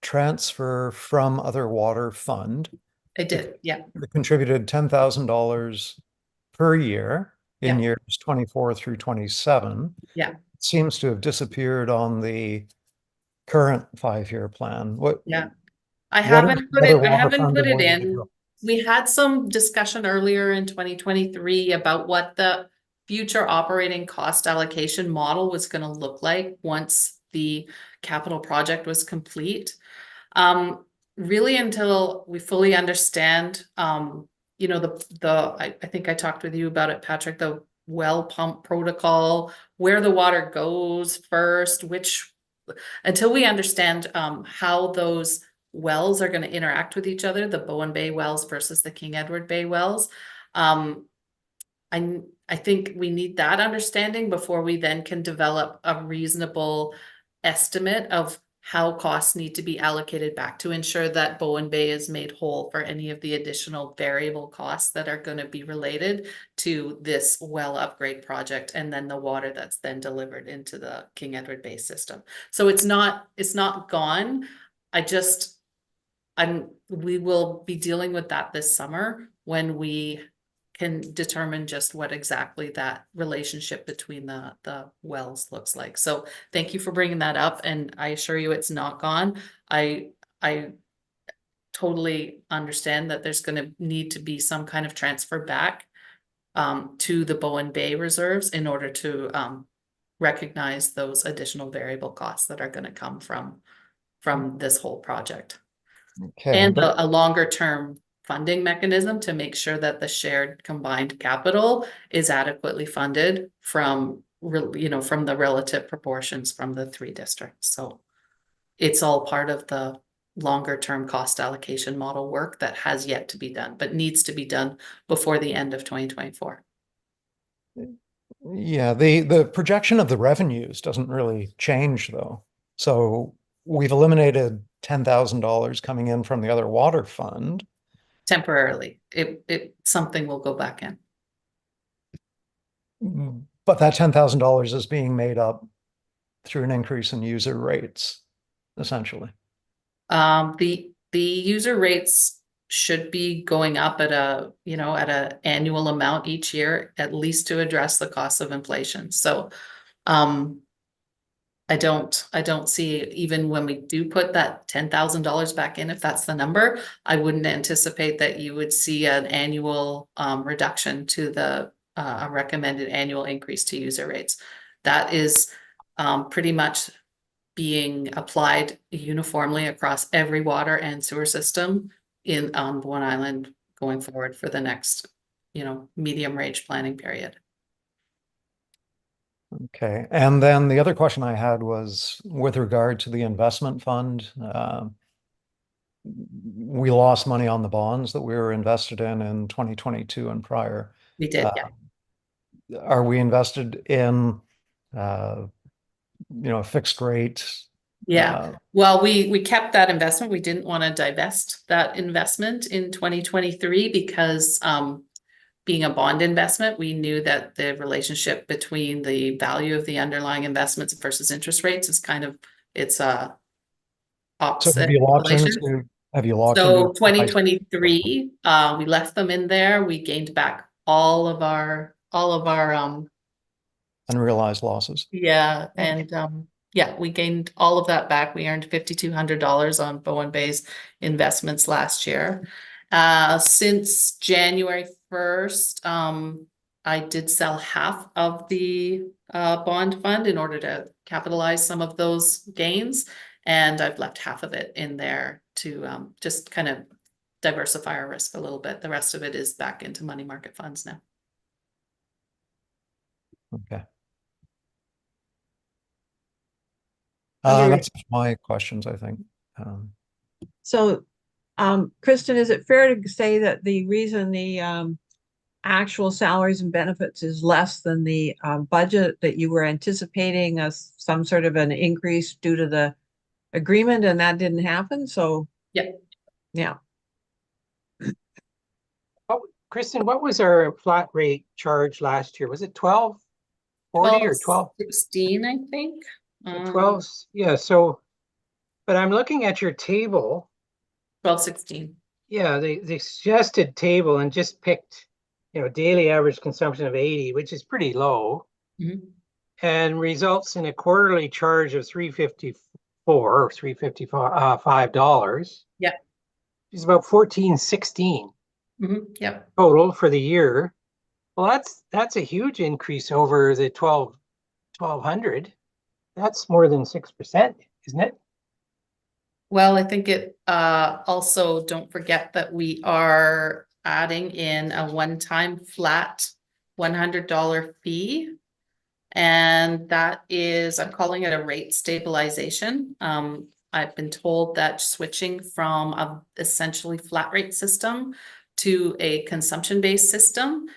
transfer from other water fund. I did, yeah. It contributed $10,000 per year in Yeah. years 24 through 27. Yeah. It seems to have disappeared on the current 5-year plan. Yeah. I haven't put it in. in. We had some discussion earlier in 2023 about what the future operating cost allocation model was going to look like once the capital project was complete. Really until we fully understand, I think I talked with you about it, Patrick, the well pump protocol, where the water goes first, until we understand how those wells are going to interact with each other, the Bowen Bay wells versus the King Edward Bay wells. I think we need that understanding before we then can develop a reasonable estimate of how costs need to be allocated back to ensure that Bowen Bay is made whole for any of the additional variable costs that are going to be related to this well upgrade project and then the water that's then delivered into the King Edward Bay system. So it's not gone. We will be dealing with that this summer when we can determine just what exactly that relationship between the wells looks like. So thank you for bringing that up, and I assure you it's not gone. I totally understand that there's going to need to be some kind of transfer back to the Bowen Bay reserves in order to recognize those additional variable costs that are going to come from this whole project. Okay, And but a longer term funding mechanism to make sure that the shared combined capital is adequately funded from from the relative proportions from the three districts. So it's all part of the longer term cost allocation model work that has yet to be done, but needs to be done before the end of 2024. yeah, the projection of the revenues doesn't really change though. So we've eliminated $10,000 coming in from the other water fund. Temporarily, something will go back in. But that $10,000 is being made up through an increase in user rates, essentially. The user rates should be going up at a annual amount each year, at least to address the cost of inflation. So I don't see, even when we do put that $10,000 back in, if that's the number, I wouldn't anticipate that you would see an annual reduction to the a recommended annual increase to user rates. That is pretty much being applied uniformly across every water and sewer system on Bowen Island going forward for the next, medium range planning period. Okay, and then the other question I had was with regard to the investment fund. We lost money on the bonds that we were invested in 2022 and prior. We did, yeah. Are we invested in, fixed rate? Yeah, well, we kept that investment. We didn't want to divest that investment in 2023 because being a bond investment, we knew that the relationship between the value of the underlying investments versus interest rates is it's a opposite. So have you locked into? So 2023, we left them in there. We gained back all of our unrealized losses. Yeah, and yeah, we gained all of that back. We earned $5,200 on Bowen Bay's investments last year. Since January 1st, I did sell half of the bond fund in order to capitalize some of those gains, and I've left half of it in there to just kind of diversify our risk a little bit. The rest of it is back into money market funds now. Okay. That's my questions, I think. So, Kristen, is it fair to say that the reason the actual salaries and benefits is less than the budget, that you were anticipating some sort of an increase due to the agreement, and that didn't happen? So, yeah. Kristen, what was our flat rate charge last year? Was it 12.40 or 12.16, I think. 12, yeah. So, but I'm looking at your table. 12.16. Yeah, the suggested table and just picked, daily average consumption of 80, which is pretty low, and results in a quarterly charge of $354 or $355. Yeah, it's about $14.16 total for the year. Well, that's a huge increase over the 1,200. That's more than 6%, isn't it? Well, I think it also, don't forget that we are adding in a one-time flat $100 fee. And that is, I'm calling it a rate stabilization. I've been told that switching from a essentially flat rate system to a consumption-based system,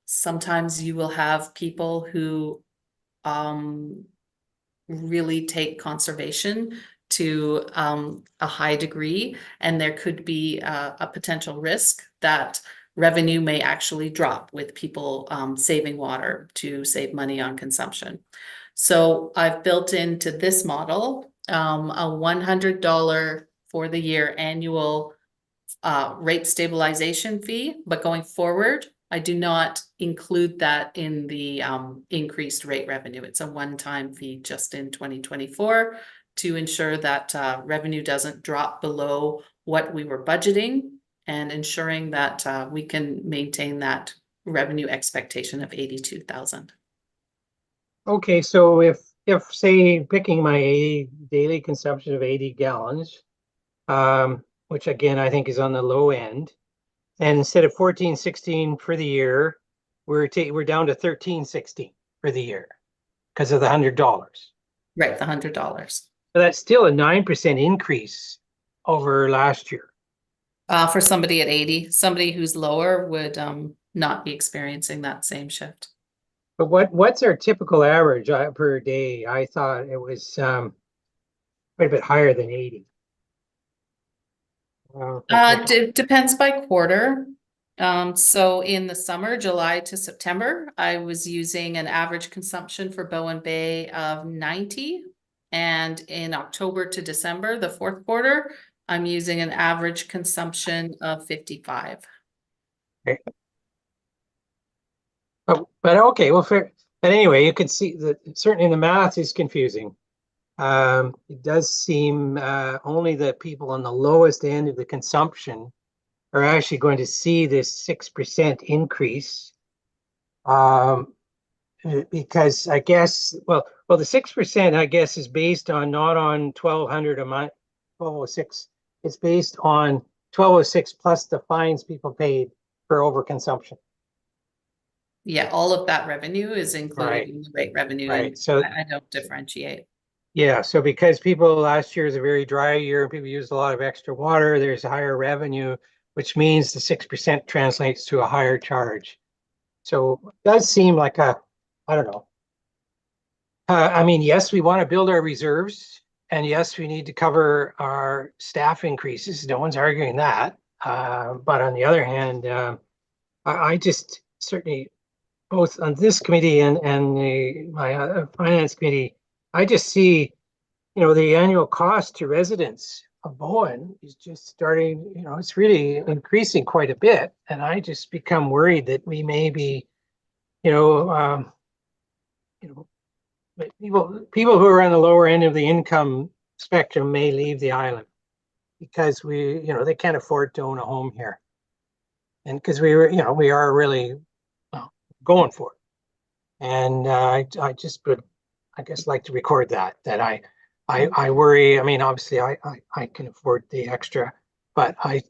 sometimes you will have people who really take conservation to a high degree, and there could be a potential risk that revenue may actually drop with people saving water to save money on consumption. So I've built into this model a $100 for the year annual rate stabilization fee, but going forward, I do not include that in the increased rate revenue. It's a one-time fee just in 2024 to ensure that revenue doesn't drop below what we were budgeting, and ensuring that we can maintain that revenue expectation of 82,000. Okay, so if say picking my daily consumption of 80 gallons, which again I think is on the low end, and instead of 1416 for the year, we're down to 1316 for the year because of the $100. Right, the $100. So that's still a 9% increase over last year. For somebody at 80, somebody who's lower would not be experiencing that same shift. But what's our typical average per day? I thought it was quite a bit higher than 80. Depends by quarter. So in the summer, July to September, I was using an average consumption for Bowen Bay of 90. And in October to December, the fourth quarter, I'm using an average consumption of 55. Okay. But okay, well, fair. But anyway, you can see that certainly the math is confusing. It does seem only the people on the lowest end of the consumption are actually going to see this 6% increase. Because I guess, well, the 6% I guess is based on not on 1,200 a month, 1,206. It's based on 1,206 plus the fines people paid for overconsumption. Yeah, all of that revenue is included Right. in the rate revenue. Right. And So I don't differentiate. yeah, so because people last year is a very dry year and people used a lot of extra water, there's a higher revenue, which means the 6% translates to a higher charge. So it does seem like I don't know. I mean, yes, we want to build our reserves, and yes, we need to cover our staff increases. No one's arguing that. But on the other hand, I just certainly, both on this committee and my finance committee, I just see, the annual cost to residents of Bowen is just starting, it's really increasing quite a bit. And I just become worried that we may be, but people who are on the lower end of the income spectrum may leave the island because they can't afford to own a home here. And because we are really going for it. And I just would, I guess, like to record that I worry. I mean, obviously I can afford the extra, but I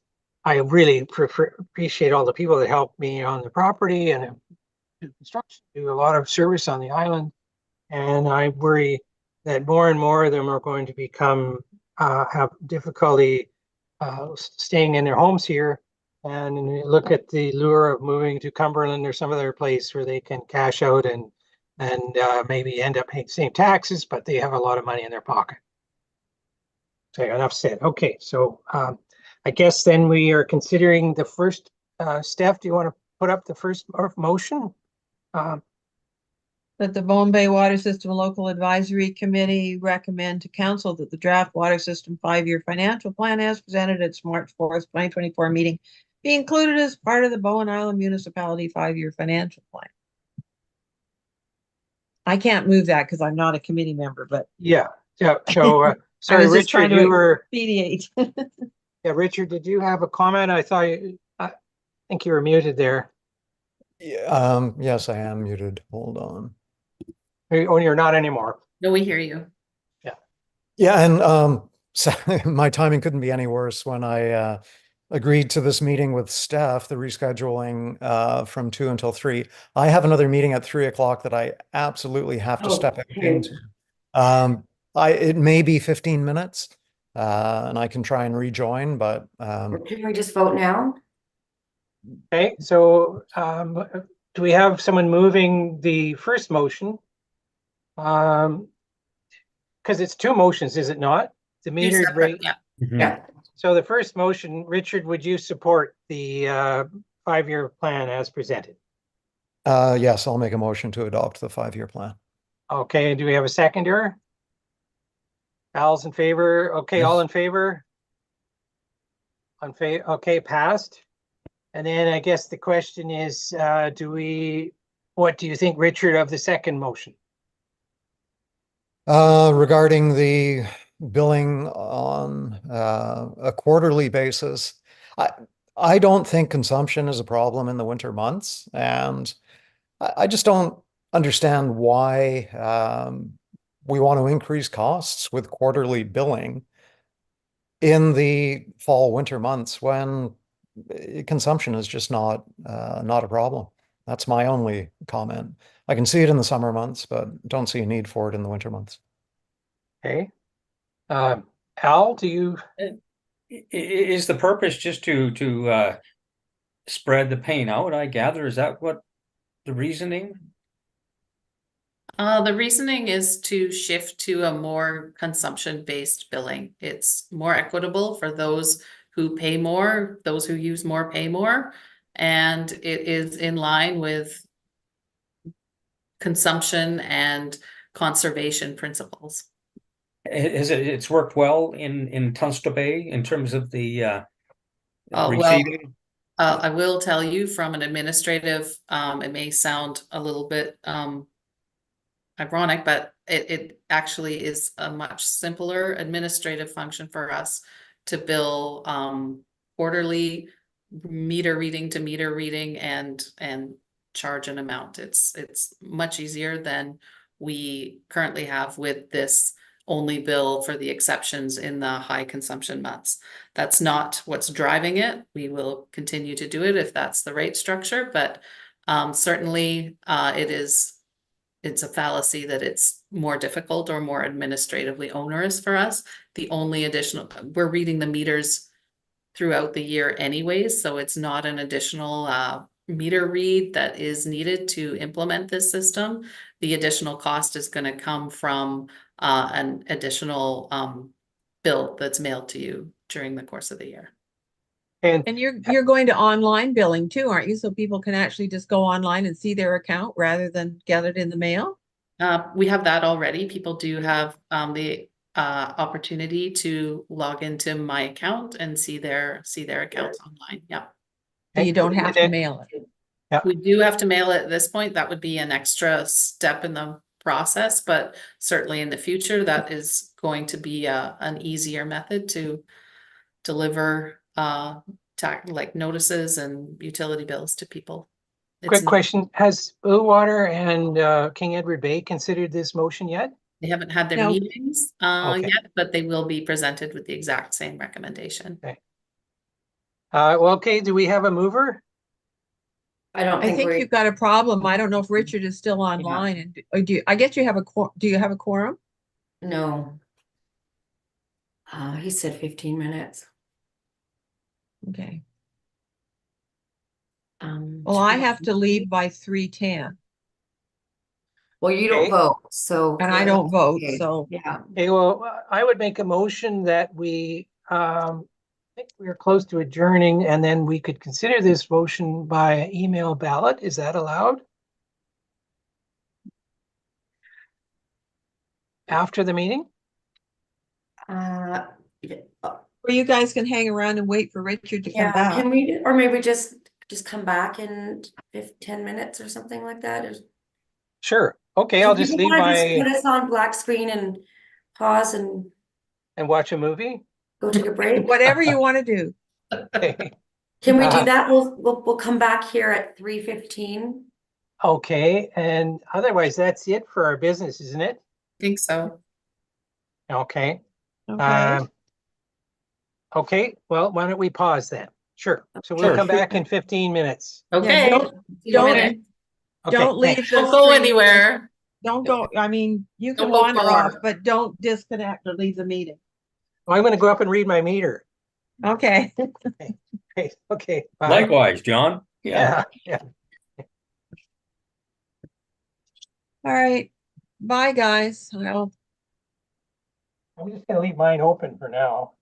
really appreciate all the people that help me on the property and do construction, do a lot of service on the island. And I worry that more and more of them are going to become have difficulty staying in their homes here. And look at the lure of moving to Cumberland or some other place where they can cash out and maybe end up paying the same taxes, but they have a lot of money in their pocket. So enough said. Okay, so I guess then we are considering the first. Steph, do you want to put up the first motion? That the Bowen Bay Water System Local Advisory Committee recommend to council that the draft water system 5-year financial plan as presented at its March 4th, 2024 meeting be included as part of the Bowen Island Municipality 5-year financial plan. I can't move that because I'm not a committee member, but yeah. So sorry, Richard, you were expedite. Yeah, Richard, did you have a comment? I think you were muted there. Yes, I am muted. Hold on. Oh, you're not anymore. No, we hear you. Yeah, and so my timing couldn't be any worse when I agreed to this meeting with staff, the rescheduling from 2 until 3. I have another meeting at 3 o'clock that I absolutely have to step into. It may be 15 minutes, and I can try and rejoin, but Can we just vote now? Okay, so do we have someone moving the first motion? Because it's 2 motions, is it not? The metered rate. Yeah. Yeah. So the first motion, Richard, would you support the 5-year plan as presented? yes, I'll make a motion to adopt the 5-year plan. Okay, do we have a seconder? Al's in favor. Okay, Yes. all in favor? Okay, passed. And then I guess the question is, what do you think, Richard, of the second motion? Regarding the billing on a quarterly basis, I don't think consumption is a problem in the winter months, and I just don't understand why we want to increase costs with quarterly billing in the fall winter months when consumption is just not a problem. That's my only comment. I can see it in the summer months, but don't see a need for it in the winter months. Okay. Al, do you? Is the purpose just to spread the pain out, I gather? Is that what the reasoning? The reasoning is to shift to a more consumption-based billing. It's more equitable for those who pay more, those who use more pay more, and it is in line with consumption and conservation principles. It's worked well in Tunstall Bay in terms of the Well, receiving? I will tell you from an administrative, it may sound a little bit ironic, but it actually is a much simpler administrative function for us to bill quarterly meter reading to meter reading and charge an amount. It's much easier than we currently have with this only bill for the exceptions in the high consumption months. That's not what's driving it. We will continue to do it if that's the rate structure, but certainly it's a fallacy that it's more difficult or more administratively onerous for us. The only additional, we're reading the meters throughout the year anyways, so it's not an additional meter read that is needed to implement this system. The additional cost is going to come from an additional bill that's mailed to you during the course of the year. And you're going to online billing too, aren't you? So people can actually just go online and see their account rather than get it in the mail? We have that already. People do have the opportunity to log into my account and see their accounts online. Yeah. So you don't have to mail it. Yeah. We do have to mail it at this point. That would be an extra step in the process, but certainly in the future, that is going to be an easier method to deliver like notices and utility bills to people. Quick question. Has Blue Water and King Edward Bay considered this motion yet? They haven't had their No. meetings Okay. yet, but they will be presented with the exact same recommendation. Okay. Well, okay, do we have a mover? I don't I think think we, you've got a problem. I don't know if Richard is still online and or I guess you have do you have a quorum? no. He said 15 minutes. Okay. Well, I have to leave by 3:10 Well, you don't Okay. vote, so. and I don't vote, Okay, so yeah, Okay, well, I would make a motion that we, I think we are close to adjourning, and then we could consider this motion by email ballot. Is that allowed? After the meeting? yeah, or you guys can hang around and wait for Richard to come yeah, back. can we, or maybe just come back in 10 minutes or something like that? Sure. Okay, I'll Do just people leave wanna just put my, us on black screen and pause and and watch a movie. go take a break? Whatever you want to do. Okay. Can we do Uh, that? We'll come back here at 3:15. Okay, and otherwise, that's it for our business, isn't it? I think so. Okay. Okay. Okay, well, why don't we pause then? Sure. So we'll Sure. come back in 15 minutes. Okay. don't- See you in a don't- minute. Okay, Don't leave thanks. the Don't go screen. anywhere. Don't go. I mean, you can Don't go wander far. off, but don't disconnect or leave the meeting. I'm going to go up and read my meter. Okay. Okay, bye. Likewise, John. Yeah, yeah. All right. Bye, guys. Well, I'm just going to leave mine open for now.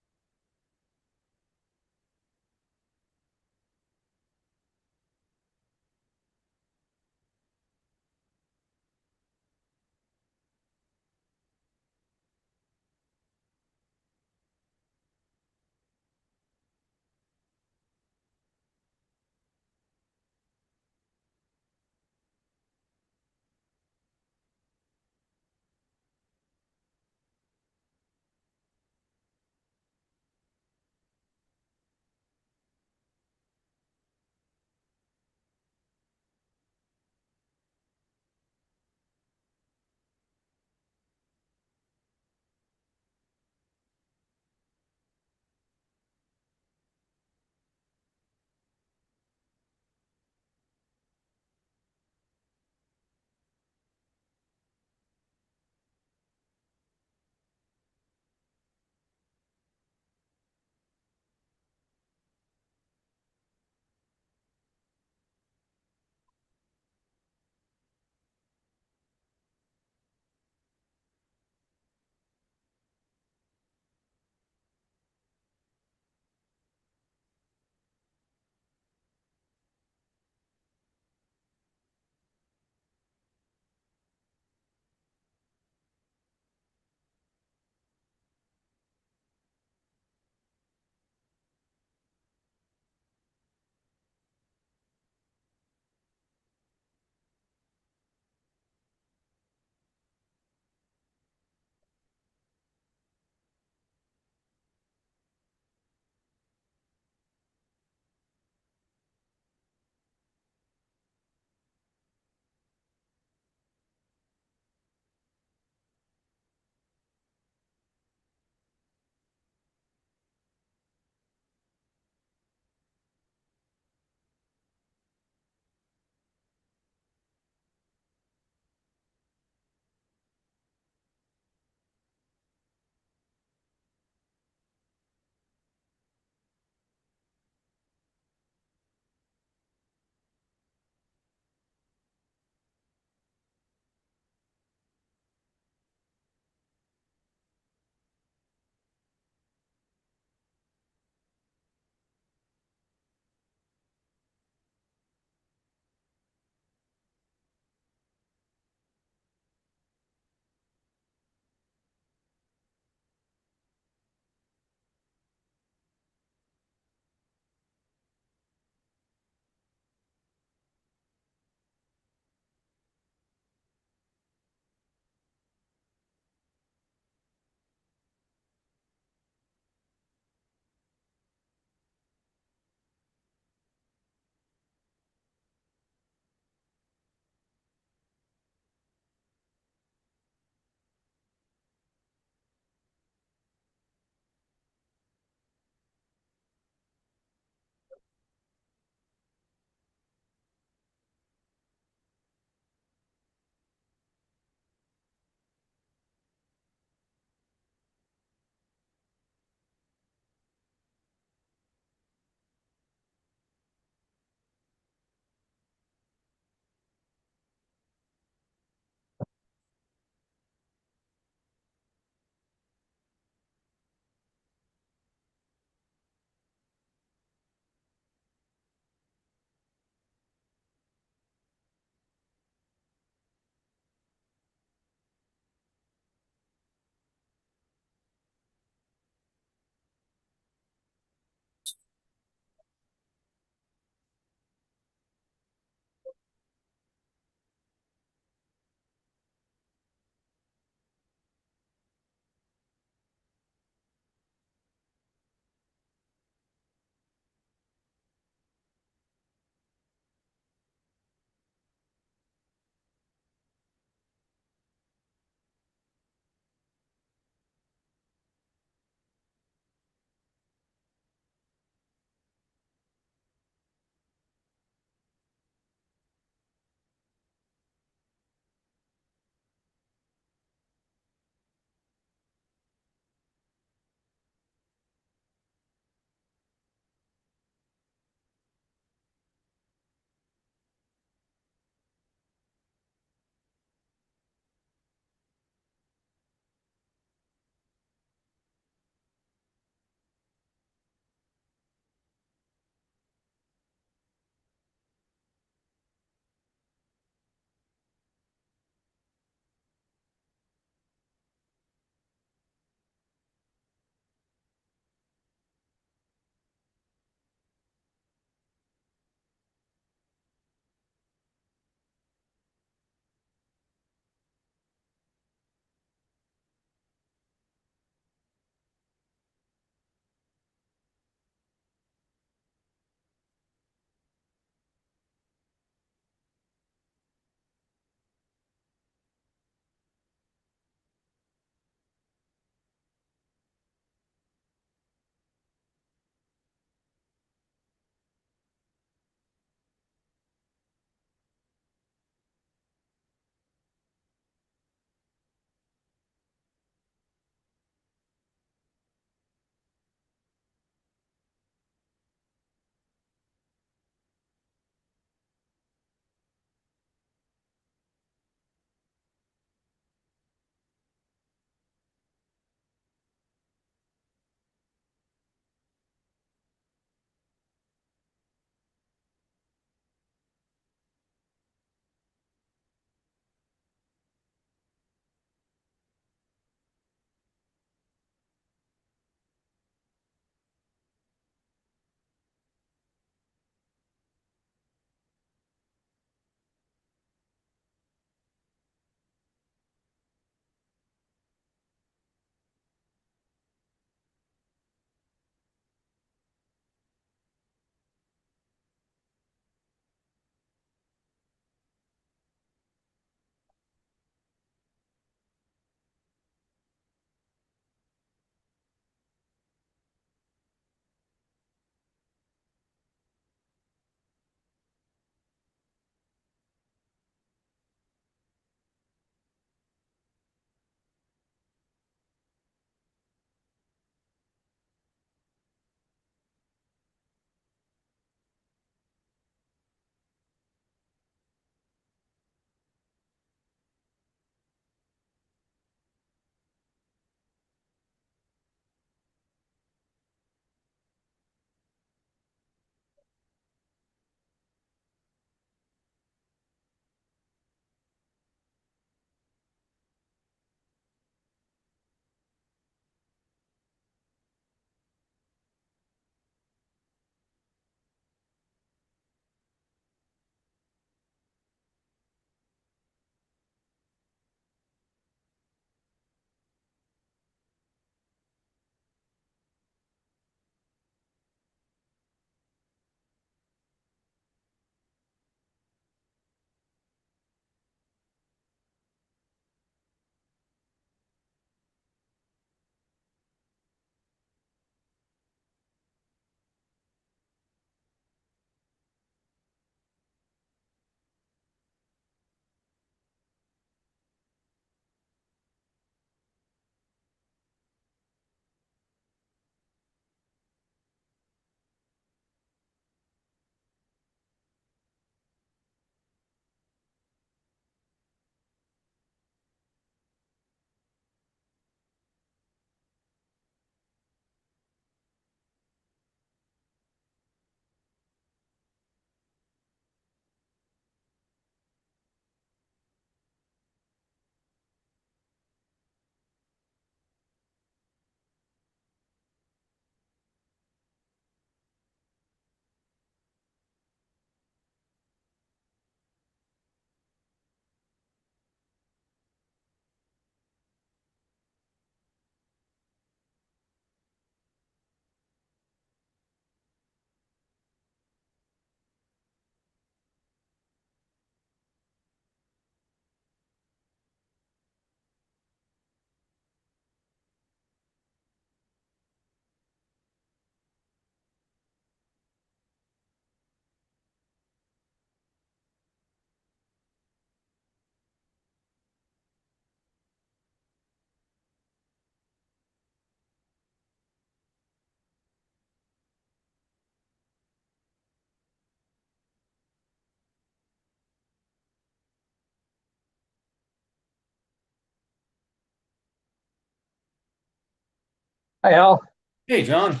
Hi, Al. Hey, John.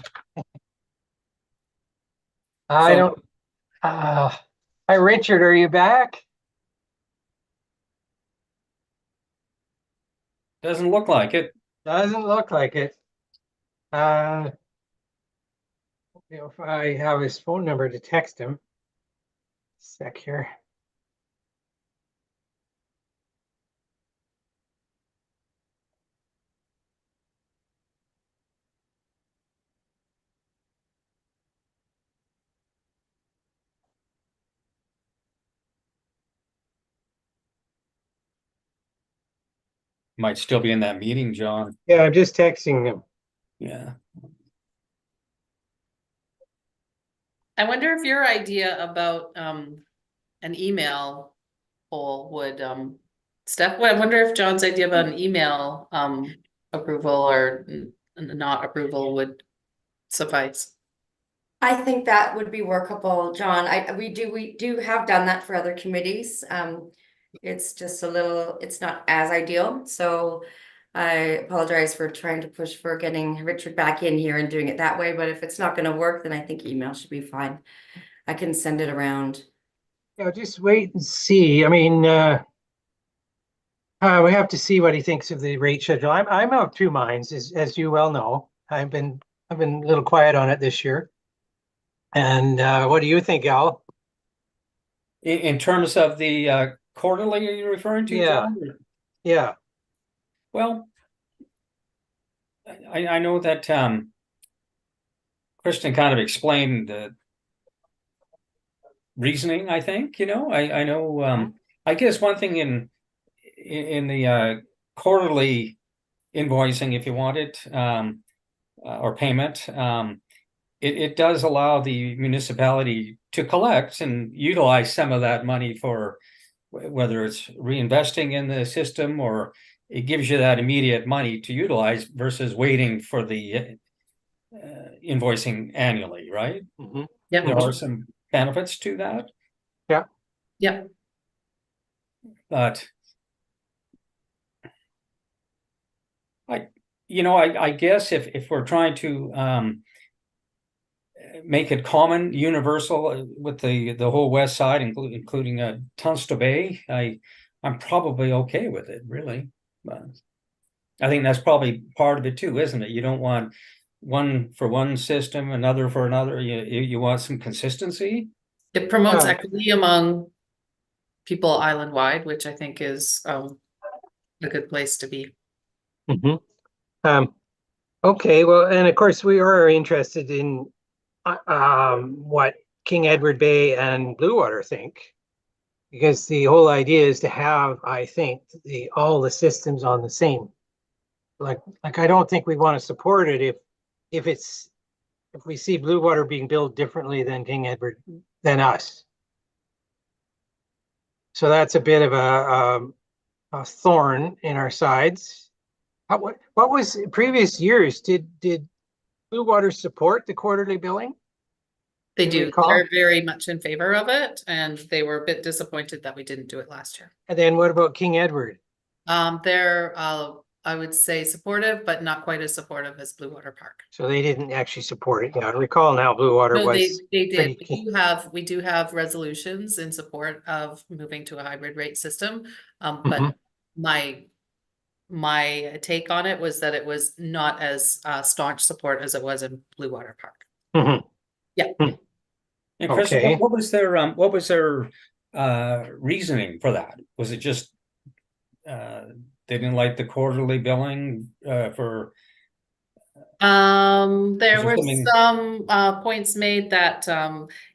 I So- don't, hi, Richard, are you back? Doesn't look like it. Doesn't look like it. Uh, if I have his phone number to text him. Sec here. Might still be in that meeting, John. Yeah, I'm just texting him. Yeah. I wonder if your idea about an email poll would Steph, I wonder if John's idea about an email approval or not approval would suffice. I think that would be workable, John. We do have done that for other committees. It's just it's not as ideal. So I apologize for trying to push for getting Richard back in here and doing it that way. But if it's not going to work, then I think email should be fine. I can send it around. Yeah, just wait and see. I mean, we have to see what he thinks of the rate schedule. I'm of two minds, as you well know. I've been a little quiet on it this year. And what do you think, Al? In terms of the quarterly, are you referring to, Yeah. John? Yeah. Well, I know that Kristen kind of explained the reasoning, I think, I know I guess one thing in the quarterly invoicing, if you want it, or payment, it does allow the municipality to collect and utilize some of that money for whether it's reinvesting in the system, or it gives you that immediate money to utilize versus waiting for the invoicing annually, right? Mm-hmm. Yep. There are some benefits to that. Yeah. Yep. But I guess if we're trying to make it common, universal with the whole west side, including Tunstall Bay, I'm probably okay with it, really. But I think that's probably part of it too, isn't it? You don't want one for one system, another for another. You want some consistency. It promotes Yeah. equity among people island wide, which I think is a good place to be. Mm-hmm. Okay, well, and of course we are interested in what King Edward Bay and Blue Water think, because the whole idea is to have, I think, all the systems on the same. Like I don't think we want to support it if we see Blue Water being built differently than King Edward than us. So that's a bit of a thorn in our sides. What was previous years? Did Blue Water support the quarterly billing? They Do you do. recall? They're very much in favor of it, and they were a bit disappointed that we didn't do it last year. And then what about King Edward? They're I would say supportive, but not quite as supportive as Blue Water Park. So they didn't actually support it. Yeah, I recall now Blue Water No, they was did. pretty We keen. we do have resolutions in support of moving to a hybrid rate system. Mhm. But my take on it was that it was not as staunch support as it was in Blue Water Park. Mhm. Yeah. And Chris, Okay. what was their reasoning for that? Was it just they didn't like the quarterly billing for? There Is there were something- some points made that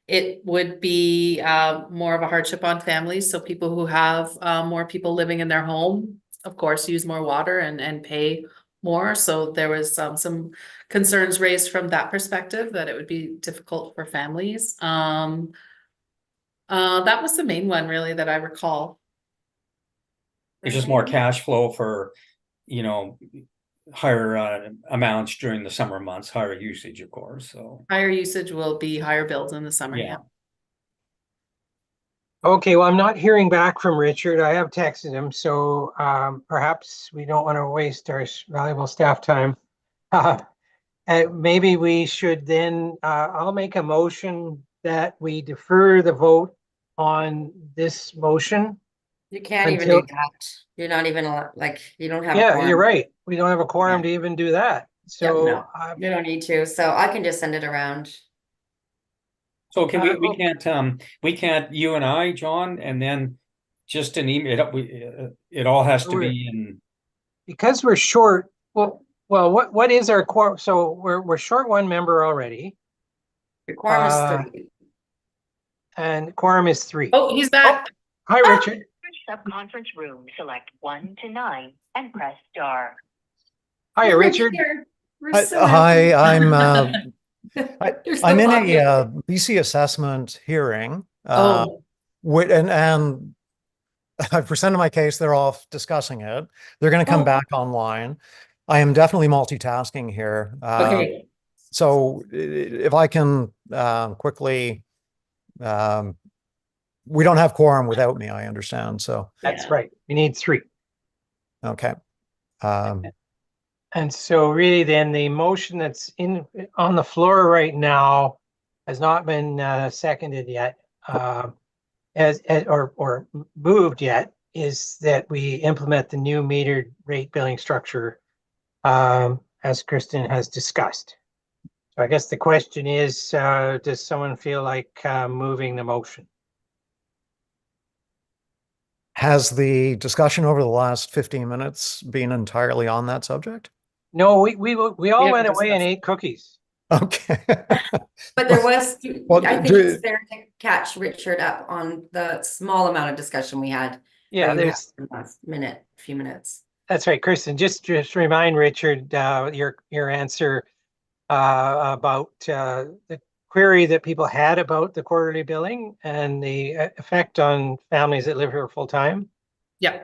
it would be more of a hardship on families. So people who have more people living in their home, of course, use more water and pay more. So there was some concerns raised from that perspective that it would be difficult for families. That was the main one really that I recall. It's just more cash flow for, higher amounts during the summer months, higher usage, of course, so. Higher usage will be higher bills in the summer. Yeah. Okay, well, I'm not hearing back from Richard. I have texted him, so perhaps we don't want to waste our valuable staff time maybe we should then, I'll make a motion that we defer the vote on this motion. You can't even do Until- that. You're not even like, you don't have. a Yeah, quorum. you're right. We don't have a quorum to even do that. Yeah, So, no, you don't need to. So I can just send it around. So can we can't, you and I, John, and then just an email, it all has to be in. because we're short, well, what is our quorum? So we're short one member already, Your quorum is Uh, 30. and quorum is 3. Oh, he's back. Hi, Richard. Sub-conference room, select 1 to 9 and press star. Hi, You're Richard. here. We're Hi, so happy. I'm You're so in a popular. BC assessment hearing. Oh, And I've presented my case. They're off discussing it. They're going to come Oh. back online. I am definitely multitasking here. okay. So if I can quickly, we don't have quorum without me, I understand. So, That's Yeah. right. We need 3. okay. And so really then the motion that's on the floor right now has not been seconded yet, or moved yet, is that we implement the new metered rate billing structure, as Kristen has discussed. So I guess the question is, does someone feel like moving the motion? Has the discussion over the last 15 minutes been entirely on that subject? No, we all haven't went away and discussed. ate cookies. Okay. But there was, Well, I think do- it's there to catch Richard up on the small amount of discussion we had. Yeah, that you there's, had in the last few minutes. that's right, Kristen. Just remind Richard your answer about the query that people had about the quarterly billing and the effect on families that live here full time. Yeah.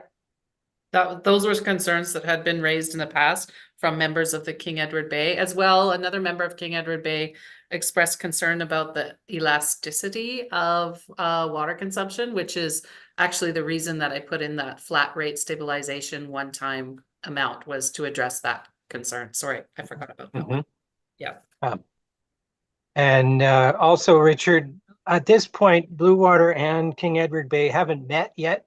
Those were concerns that had been raised in the past from members of the King Edward Bay as well. Another member of King Edward Bay expressed concern about the elasticity of water consumption, which is actually the reason that I put in that flat rate stabilization one-time amount, was to address that concern. Sorry, I forgot about that one. Yeah. And also, Richard, at this point, Blue Water and King Edward Bay haven't met yet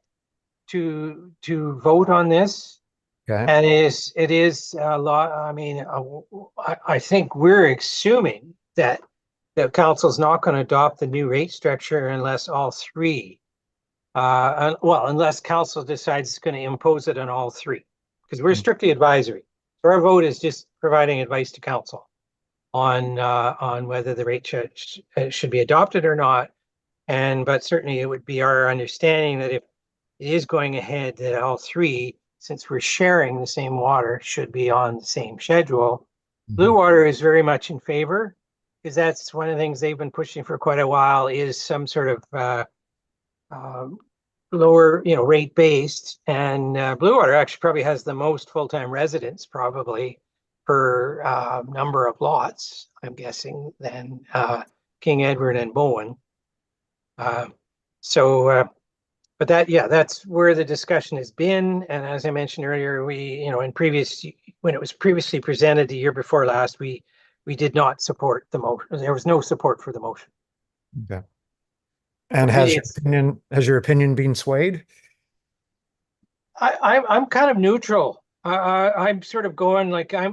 to vote on this. Okay. And it is a lot. I mean, I think we're assuming that the council's not going to adopt the new rate structure unless all 3, unless council decides it's going to impose it on all 3, because we're strictly advisory. So our vote is just providing advice to council on whether the rate should be adopted or not. But certainly it would be our understanding that if it is going ahead, that all 3, since we're sharing the same water, should be on the same schedule. Blue Water is very much in favor, because that's one of the things they've been pushing for quite a while, is some sort of lower, rate based. And Blue Water actually probably has the most full-time residents, probably per number of lots, I'm guessing, than King Edward and Bowen. But that's where the discussion has been. And as I mentioned earlier, we, when it was previously presented the year before last, we did not support the motion. There was no support for the motion. Okay. And has your opinion been swayed? I'm kind of neutral. I'm sort of going like I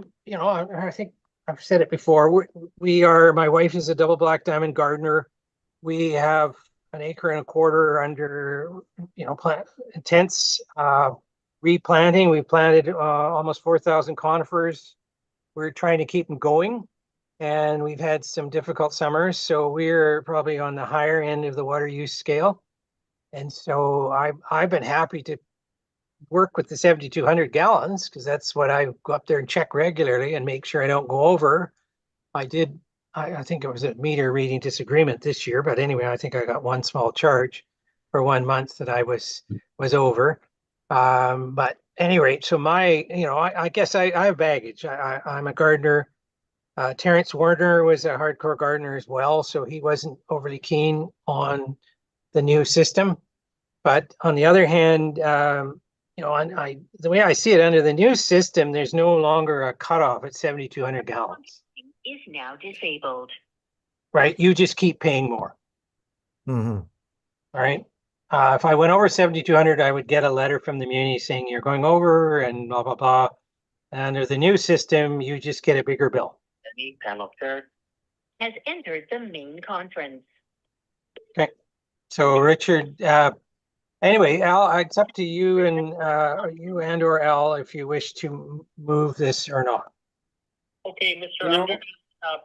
think I've said it before. My wife is a double black diamond gardener. We have an acre and a quarter under, intense replanting. We planted almost 4,000 conifers. We're trying to keep them going, and we've had some difficult summers. So we're probably on the higher end of the water use scale. And so I've been happy to work with the 7,200 gallons, because that's what I go up there and check regularly and make sure I don't go over. I think it was a meter reading disagreement this year, but anyway, I think I got one small charge for 1 month that I was over. But anyway, so I guess I have baggage. I'm a gardener. Terrence Warner was a hardcore gardener as well, so he wasn't overly keen on the new system. But on the other hand, the way I see it, under the new system, there's no longer a cutoff at 7,200 gallons. is now disabled. right? You just keep paying more, Mhm. all right? If I went over 7,200, I would get a letter from the community saying you're going over and blah, blah, blah. Under the new system, you just get a bigger bill. Any panel third has entered the main conference. So Richard, anyway, Al, it's up to you and or Al if you wish to move this or not. Okay, Mr. You know- Under,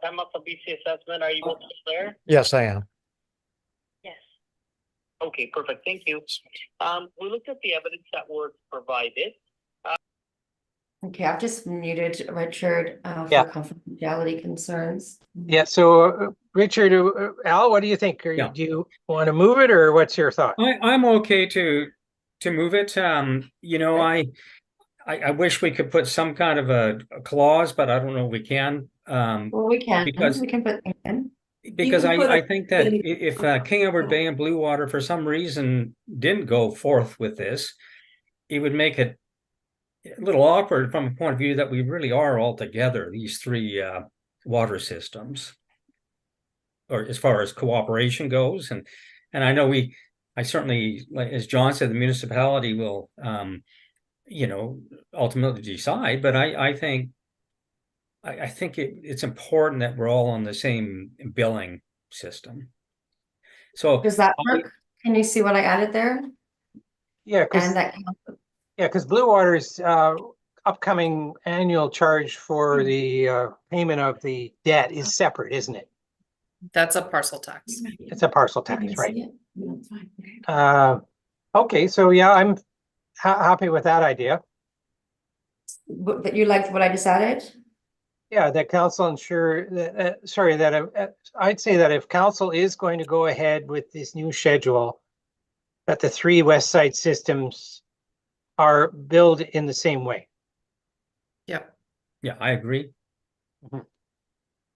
PEMA BC assessment, are you able to share? Yes, I am. Yes. Okay, perfect, thank you. We looked at the evidence that was provided. Okay, I've just muted Richard Yeah. for confidentiality concerns. Yeah, so Richard, Al, what do you think? Yeah. Do you want to move it or what's your thought? I'm okay to move it. You know, I wish we could put some kind of a clause, but I don't know if we can. Well, we can put them in. Because You can put I a- think that if King Edward Bay and Blue Water for some reason didn't go forth with this, it would make it a little awkward from a point of view that we really are all together, these three water systems, or as far as cooperation goes. And I know I certainly, like as John said, the municipality will you know, ultimately decide, but I think it's important that we're all on the same billing system. So Does that work? Can you see what I added there? Yeah, And that because Blue Water's upcoming annual charge for the payment of the debt is separate, isn't it? That's a parcel tax. It's a parcel tax, right? No, it's fine. Okay. Okay, so yeah, I'm happy with that idea. But you liked what I just added? Yeah, that council ensure that, sorry, that I'd say that if council is going to go ahead with this new schedule, that the three West Side systems are billed in the same way. Yep. yeah, I agree.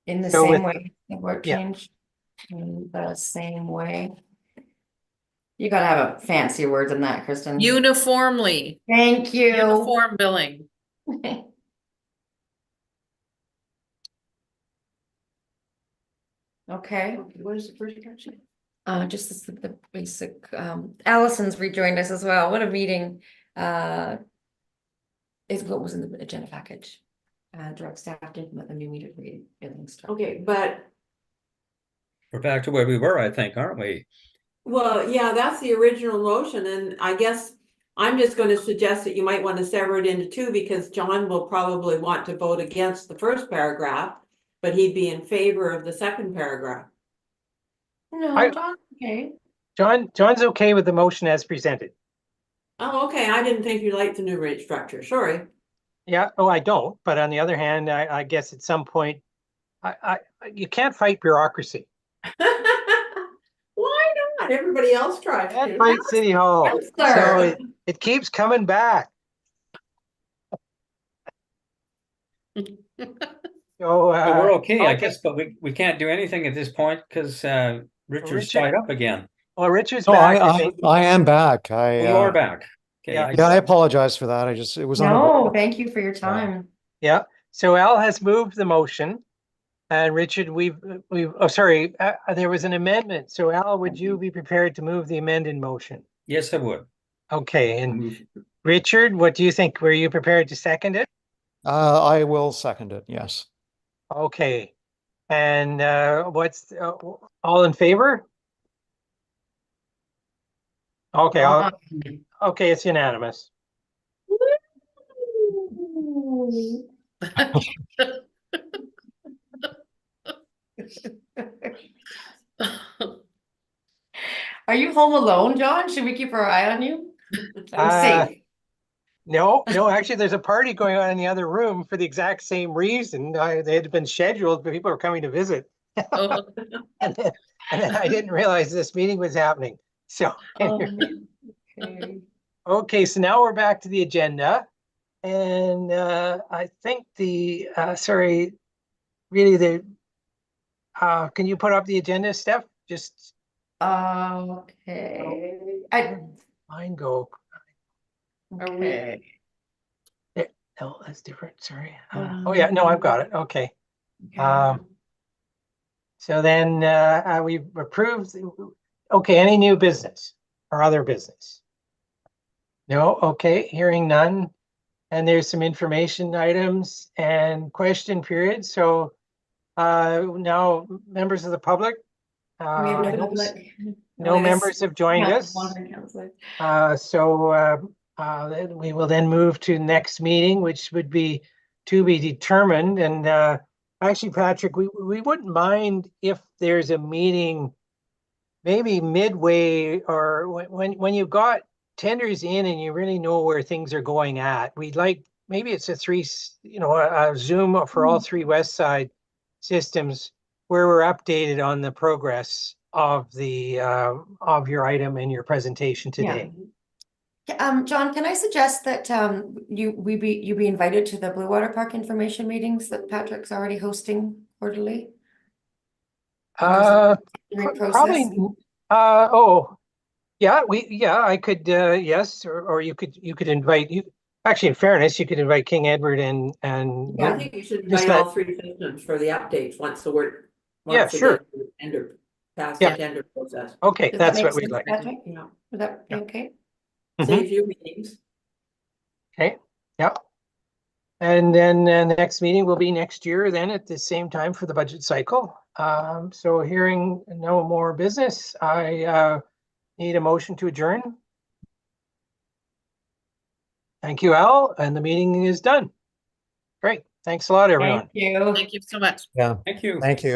In the So same with- way, the word yeah. change in the same way. You gotta have a fancier word than that, Kristen. Uniformly, Thank you. uniform billing. Okay. What is the first question? Just the basic, Allison's rejoined us as well. What a meeting. Is what was in the agenda package. Direct staff to implement the new meter reading billing structure. Okay, but, We're back to where we were, I think, aren't we? well, yeah, that's the original motion, and I guess I'm just gonna suggest that you might want to sever it into two, because John will probably want to vote against the first paragraph, but he'd be in favor of the second paragraph. No, John, okay. John's okay with the motion as presented. Oh, okay, I didn't think you liked the new rate structure, sorry. Yeah, oh, I don't, but on the other hand, I guess at some point, you can't fight bureaucracy. Why not? Everybody else tries Can't to. fight City Hall, Counselor. so it keeps coming back. So, But we're okay, I okay. guess, but we can't do anything at this point because Richard's Richard- tied up again. Well, Richard's Oh, back, I think. I am back. Oh, you are back. Okay. Yeah, Yeah, I apologize for that. It was No, thank you for your time. Yeah, so Al has moved the motion. And Richard, oh, sorry, there was an amendment. So Al, would you be prepared to move the amended motion? Yes, I would. Okay, and Move. Richard, what do you think? Were you prepared to second it? I will second it. Yes. Okay, and what's all in favor? Okay, okay, it's unanimous. Are you home alone, John? Should we keep our eye on you? I'm safe. No, actually, there's a party going on in the other room for the exact same reason. They had been scheduled, but people were coming to visit. Oh, And then I didn't realize this meeting was happening. So, Okay. okay, so now we're back to the agenda. And I think sorry, really can you put up the agenda, Steph? Just Okay. mine go. Okay. No, that's different. Sorry. Oh yeah, no, I've got it. Okay. So then we approved. Okay, any new business or other business? No, okay, hearing none. And there's some information items and question periods. So now members of the public. We have I no don't s- public. No I guess members have joined us. counselor. Then we will then move to next meeting, which would be to be determined. And actually, Patrick, we wouldn't mind if there's a meeting maybe midway or when you've got tenders in and you really know where things are going at. We'd like, maybe it's a Zoom for all three West Side systems where we're updated on the progress of the of your item and your presentation today. John, can I suggest that you be invited to the Blue Water Park information meetings that Patrick's already hosting quarterly? Probably. I could. Yes, or you could invite you. Actually, in fairness, you could invite King Edward and. Yeah, I think you should invite all three systems for the updates once the word. Yeah, sure. Tender, past Yeah. the tender process. Okay, Does that's that what make we'd sense, like. Patrick? Yeah. Would that be okay? Save you meetings. Okay. Yep. And then the next meeting will be next year, then at the same time for the budget cycle. So hearing no more business, I need a motion to adjourn. Thank you, Al, and the meeting is done. Great. Thanks a lot, everyone. Thank you. Thank you so much. Yeah, Thank you. thank you.